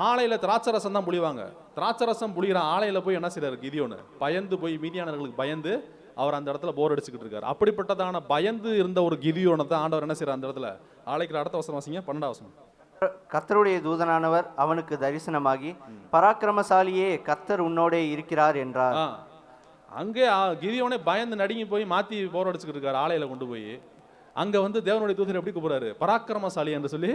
ஆலையில திராட்சை ரசம் தான் புளிவாங்க. திராட்சை ரசம் புளிகிற ஆலையில போய் என்ன செய்யறாரு கிதியோனு? பயந்து போய் மீதியானவர்களுக்கு பயந்து அவர் அந்த இடத்துல போர் அடிச்சுக்கிட்டு இருக்காரு. அப்படிப்பட்டதான பயந்து இருந்த ஒரு கிதியோனை தான் ஆண்டவர் என்ன செய்யறார் அந்த இடத்துல அழைக்கிற. அடுத்த வசனம் வாசிங்க, 12ஆம் வசனம். கர்த்தருடைய தூதனானவர் அவனுக்கு தரிசனமாகி, பராக்கிரமசாலியே, கர்த்தர் உன்னோடே இருக்கிறார் என்றார். அங்கே கிதியோனே பயந்து நடுங்கி போய் மாத்தி போர் அடிச்சுக்கிட்டு இருக்காரு ஆலையில கொண்டு போய். அங்க வந்து தேவனுடைய தூதர் எப்படி கூப்பிடுறாரு? பராக்கிரமசாலி என்று சொல்லி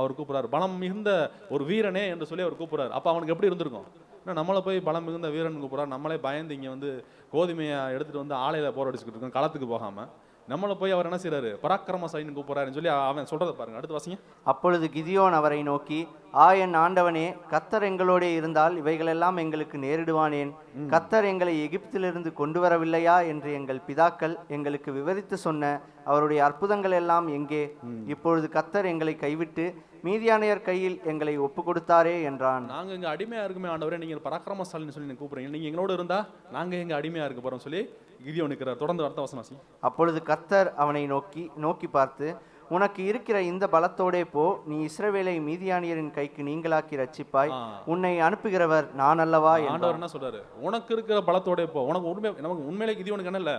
அவர் கூப்பிடுறாரு. பலம் மிகுந்த ஒரு வீரனே என்று சொல்லி அவர் கூப்பிடுறாரு. அப்ப அவனுக்கு எப்படி இருந்திருக்கும்? நம்மளை போய் பலம் மிகுந்த வீரன் கூப்பிடுறாரு, நம்மளே பயந்து இங்க வந்து கோதுமையை எடுத்துட்டு வந்து ஆலையில போர் அடிச்சுக்கிட்டு இருக்கோம், களத்துக்கு போகாம நம்மளை போய் அவர் என்ன செய்யறாரு? பராக்கிரமசாலின்னு கூப்பிடுறாருன்னு சொல்லி அவன் சொல்றதை பாருங்க. அடுத்து வாசிங்க. அப்பொழுது கிதியோன் அவரை நோக்கி, என் ஆண்டவனே, கர்த்தர் எங்களோட இருந்தால் இவைகளெல்லாம் எங்களுக்கு நேரிடுவானேன்? கர்த்தர் எங்களை எகிப்திலிருந்து கொண்டு வரவில்லையா என்று எங்கள் பிதாக்கள் எங்களுக்கு விவரித்து சொன்ன அவருடைய அற்புதங்கள் எல்லாம் எங்கே? இப்பொழுது கர்த்தர் எங்களை கைவிட்டு மீதியானியர் கையில் எங்களை ஒப்பு கொடுத்தாரே என்றான். நாங்க இங்க அடிமையா இருக்குமே ஆண்டவரே, நீங்க பராக்கிரமசாலின்னு சொல்லி கூப்பிடுறீங்க, நீங்க எங்களோட இருந்தா நாங்க எங்க அடிமையா இருக்க போறோம் சொல்லி கிதியோன் நிற்கிறார். தொடர்ந்து அடுத்த வசனம் வாசி. அப்பொழுது கர்த்தர் அவனை நோக்கி பார்த்து, உனக்கு இருக்கிற இந்த பலத்தோடே போ, நீ இஸ்ரவேலை மீதியானியரின் கைக்கு நீங்களாக்கி ரட்சிப்பாய், உன்னை அனுப்புகிறவர் நான் அல்லவா? ஆண்டவர் என்ன சொல்றாரு? உனக்கு இருக்கிற பலத்தோட போ. நமக்கு உண்மையிலே கிதியோனுக்கு என்ன இல்ல,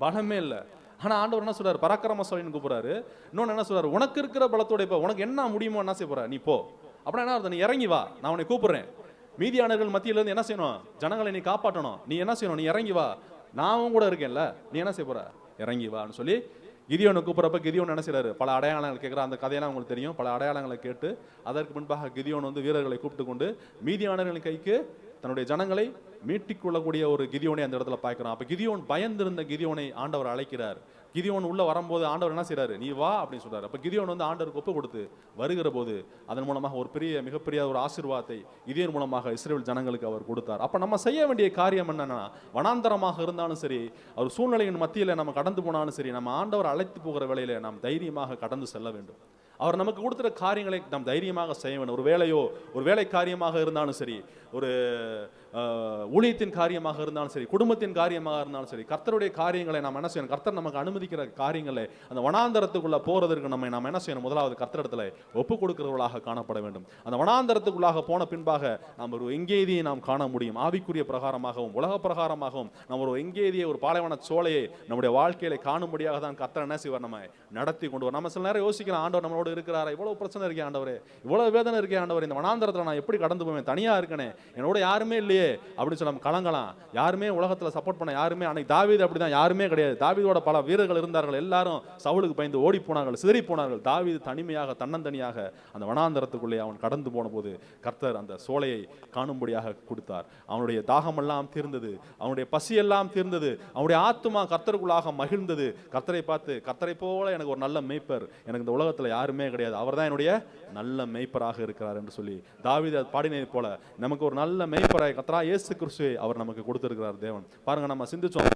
பலமே இல்லை. ஆனா ஆண்டவர் என்ன சொல்றாரு? பராக்கிரமசாலின்னு கூப்பிடுறாரு. இன்னொன்னு என்ன சொல்றாரு? உனக்கு இருக்கிற பலத்தோட போ, உனக்கு என்ன முடியுமோ என்ன செய்ய போற, நீ போ. அப்படின்னா என்ன அர்த்தம்? நீ இறங்கி வா, நான் உன்னை கூப்பிடுறேன். மீதியானர்கள் மத்தியில இருந்து என்ன செய்யணும்? ஜனங்களை நீ காப்பாற்றணும். நீ என்ன செய்யணும்? நீ இறங்கி வா, நான் கூட இருக்கேன்ல, நீ என்ன செய்ய போற? இறங்கி வான்னு சொல்லி கிதியோனை கூப்பிட்றப்ப கிதியோன் என்ன செய்யறாரு? பல அடையாளங்கள் கேட்குற. அந்த கதையெல்லாம் உங்களுக்கு தெரியும். பல அடையாளங்களை கேட்டு அதற்கு முன்பாக கிதியோன் வந்து வீரர்களை கூப்பிட்டு கொண்டு மீதியானர்களின் கைக்கு தன்னுடைய ஜனங்களை மீட்டிக்கொள்ளக்கூடிய ஒரு கிதியோனை அந்த இடத்துல பார்க்கிறோம். அப்ப கிதியோன் பயந்திருந்த கிதியோனை ஆண்டவர் அழைக்கிறார். கிதியோன் உள்ள வரும்போது ஆண்டவர் என்ன செய்யறாரு? நீ வா அப்படின்னு சொல்றாரு. அப்ப கிதியோன் வந்து ஆண்டவருக்கு ஒப்பு கொடுத்து வருகிற போது அதன் மூலமாக ஒரு மிகப்பெரிய ஒரு ஆசீர்வாதத்தை கிதியோன் மூலமாக இஸ்ரவேல் ஜனங்களுக்கு அவர் கொடுத்தார். அப்ப நம்ம செய்ய வேண்டிய காரியம் என்னன்னா, வனாந்தரமாக இருந்தாலும் சரி, அவர் சூழ்நிலையின் மத்தியில நம்ம கடந்து போனாலும் சரி, நம்ம ஆண்டவர் அழைத்து போகிற வேளையில நாம் தைரியமாக கடந்து செல்ல வேண்டும். அவர் நமக்கு கொடுத்துற காரியங்களை நாம் தைரியமாக செய்ய வேண்டும். ஒரு வேலையோ ஒரு வேலை காரியமாக இருந்தாலும் சரி, ஒரு ஊழியத்தின் காரியமாக இருந்தாலும் சரி, குடும்பத்தின் காரியமாக இருந்தாலும் சரி, கர்த்தருடைய காரியங்களை நாம் என்ன செய்யணும்? கர்த்தர் நமக்கு அனுமதிக்கிற காரியங்களை அந்த வனாந்தரத்துக்குள்ள போறதற்கு நாம் என்ன செய்யணும்? முதலாவது கர்த்தரிடத்துல ஒப்பு கொடுக்கிறவர்களாக காணப்பட வேண்டும். அந்த வனாந்தரத்துக்குள்ளாக போன பின்பாக நாம் ஒரு எங்கேதியை நாம் காண முடியும். ஆவிக்குரிய பிரகாரமாகவும் உலக பிரகாரமாகவும் நம்ம ஒரு எங்கேதியை, ஒரு பாலைவன சோலையை நம்முடைய வாழ்க்கையில காணும்படியாக தான் கர்த்தர் என்ன செய்வார்? நம்ம நடத்தி கொண்டு வரும். நம்ம சில நேரம் யோசிக்கலாம், ஆண்டவர் நம்மளோட இருக்கிறாரா? இவ்வளவு பிரச்சனை இருக்கே ஆண்டவரே, இவ்வளவு வேதனை இருக்கே ஆண்டவர், இந்த வனாந்தரத்துல நான் எப்படி கடந்து போவேன்? தனியா இருக்கனே, என்னோட யாருமே இல்லையே அப்படின்னு சொல்லி நம்ம கலங்கலாம். யாருமே உலகத்துல சப்போர்ட் பண்ண யாருமே, அன்னைக்கு தாவீது அப்படிதான், யாருமே கிடையாது. தாவீதோட பல வீரர்கள் இருந்தார்கள், எல்லாரும் சவுலுக்கு பயந்து ஓடி போனார்கள், சிதறி போனார்கள். தாவீது தனிமையாக தன்னந்தனியாக அந்த வனாந்தரத்துக்குள்ளே அவன் கடந்து போன போது கர்த்தர் அந்த சோலையை காணும்படியாக கொடுத்தார். அவனுடைய தாகமெல்லாம் தீர்ந்தது, அவனுடைய பசியெல்லாம் தீர்ந்தது, அவனுடைய ஆத்துமா கர்த்தருக்குள்ளாக மகிழ்ந்தது. கர்த்தரை பார்த்து, கர்த்தரை போல எனக்கு ஒரு நல்ல மேய்ப்பர் எனக்கு இந்த உலகத்துல யாருமே கிடையாது, அவர் தான் என்னுடைய நல்ல மேய்ப்பராக இருக்கிறார் என்று சொல்லி தாவீது பாடினதை போல நமக்கு ஒரு நல்ல மேய்ப்பராய் கர்த்தராகிய இயேசு கிறிஸ்துவை அவர் நமக்கு கொடுத்திருக்கிறார் தேவன். பாருங்க, நம்ம சிந்திச்சோம்,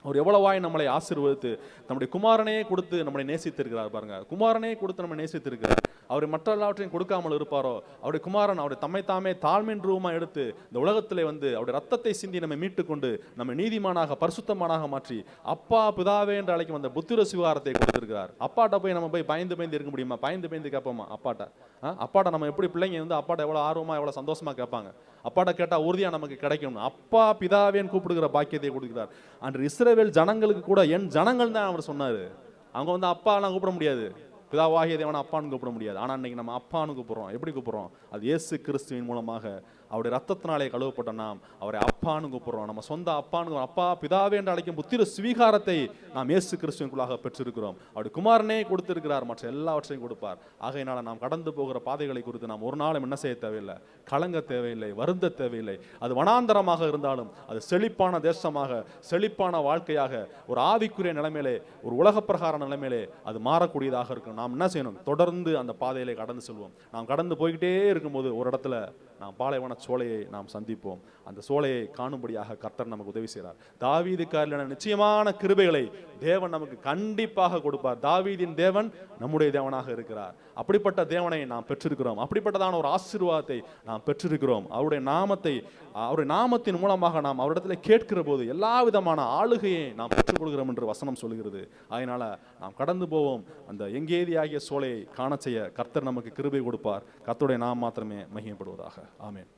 அவர் எவ்வளவாய் நம்மளை ஆசீர்வதித்து நம்முடைய குமாரனையே கொடுத்து நம்மளை நேசித்திருக்கிறார். பாருங்க, குமாரனையே கொடுத்து நம்ம நேசித்திருக்கிறார். அவர் மற்ற எல்லாவற்றையும் கொடுக்காமல் இருப்பாரோ? அவருடைய குமாரன் அவருடைய தம்மை தாமே தாழ்மையின் ரூபமா எடுத்து இந்த உலகத்திலே வந்து அவருடைய ரத்தத்தை சிந்தி நம்மை மீட்டு கொண்டு நம்ம நீதிமானாக பரிசுத்தமானாக மாற்றி அப்பா பிதாவே என்று அழைக்கும் அந்த புத்திர சுவிகாரத்தை கொடுத்திருக்கிறார். அப்பாட்ட போய் நம்ம போய் பயந்து இருக்க முடியுமா? பயந்து கேட்போமா அப்பாட்ட நம்ம எப்படி? பிள்ளைங்க வந்து அப்பாட்ட எவ்வளவு ஆர்வமா எவ்வளவு சந்தோஷமா கேட்பாங்க. அப்பாட்ட கேட்டா உறுதியா நமக்கு கிடைக்கும். அப்பா பிதாவேன்னு கூப்பிடுகிற பாக்கியத்தை கொடுக்கிறார். அன்று இஸ்ரவேல் ஜனங்களுக்கு கூட என் ஜனங்கள் தான் அவர் சொன்னாரு. அவங்க வந்து அப்பாலாம் கூப்பிட முடியாது, பிதாவாகிய தேவனை அப்பான்னு கூப்பிட முடியாது. ஆனால் இன்னைக்கு நம்ம அப்பான்னு கூப்பிடுறோம். எப்படி கூப்பிடுறோம்? அது இயேசு கிறிஸ்துவின் மூலமாக அவருடைய ரத்தத்தினாலே கழுவப்பட்ட நாம் அவரை அப்பான்னு கூப்பிடுறோம். நம்ம சொந்த அப்பான்னு, அப்பா பிதாவே என்று அழைக்கும் புத்திர சுவிகாரத்தை நாம் இயேசு கிறிஸ்துவிற்குள்ளாக பெற்றிருக்கிறோம். அவருடைய குமாரனே கொடுத்திருக்கிறார், மற்ற எல்லாவற்றையும் கொடுப்பார். ஆகையினால நாம் கடந்து போகிற பாதைகளை குறித்து நாம் ஒரு நாளும் என்ன செய்ய தேவையில்லை, கலங்க தேவையில்லை, வருந்த தேவையில்லை. அது வனாந்தரமாக இருந்தாலும், அது செழிப்பான தேசமாக, செழிப்பான வாழ்க்கையாக, ஒரு ஆவிக்குரிய நிலைமையிலே, ஒரு உலக பிரகார நிலைமையிலே அது மாறக்கூடியதாக இருக்கும். நாம் என்ன செய்யணும்? தொடர்ந்து அந்த பாதையிலே கடந்து செல்வோம். நாம் கடந்து போய்கிட்டே இருக்கும்போது ஒரு இடத்துல நாம் பாலைவன சோலையை நாம் சந்திப்போம். அந்த சோலையை காணும்படியாக கர்த்தர் நமக்கு உதவி செய்கிறார். தாவீதுக்கான நிச்சயமான கிருபைகளை தேவன் நமக்கு கண்டிப்பாக கொடுப்பார். தாவீதின் தேவன் நம்முடைய தேவனாக இருக்கிறார். அப்படிப்பட்ட தேவனை நாம் பெற்றிருக்கிறோம். அப்படிப்பட்டதான ஒரு ஆசீர்வாதத்தை நாம் பெற்றிருக்கிறோம். அவருடைய நாமத்தின் மூலமாக நாம் அவரிடத்தில் கேட்கிற போது எல்லா விதமான ஆளுகையை நாம் பெற்றுக்கொள்கிறோம் என்று வசனம் சொல்கிறது. அதனால நாம் கடந்து போவோம். அந்த எங்கேதியாகிய சோலையை காண செய்ய கர்த்தர் நமக்கு கிருபை கொடுப்பார். கர்த்தருடைய நாம் மாத்திரமே மகிமைப்படுவதாக. ஆமென்.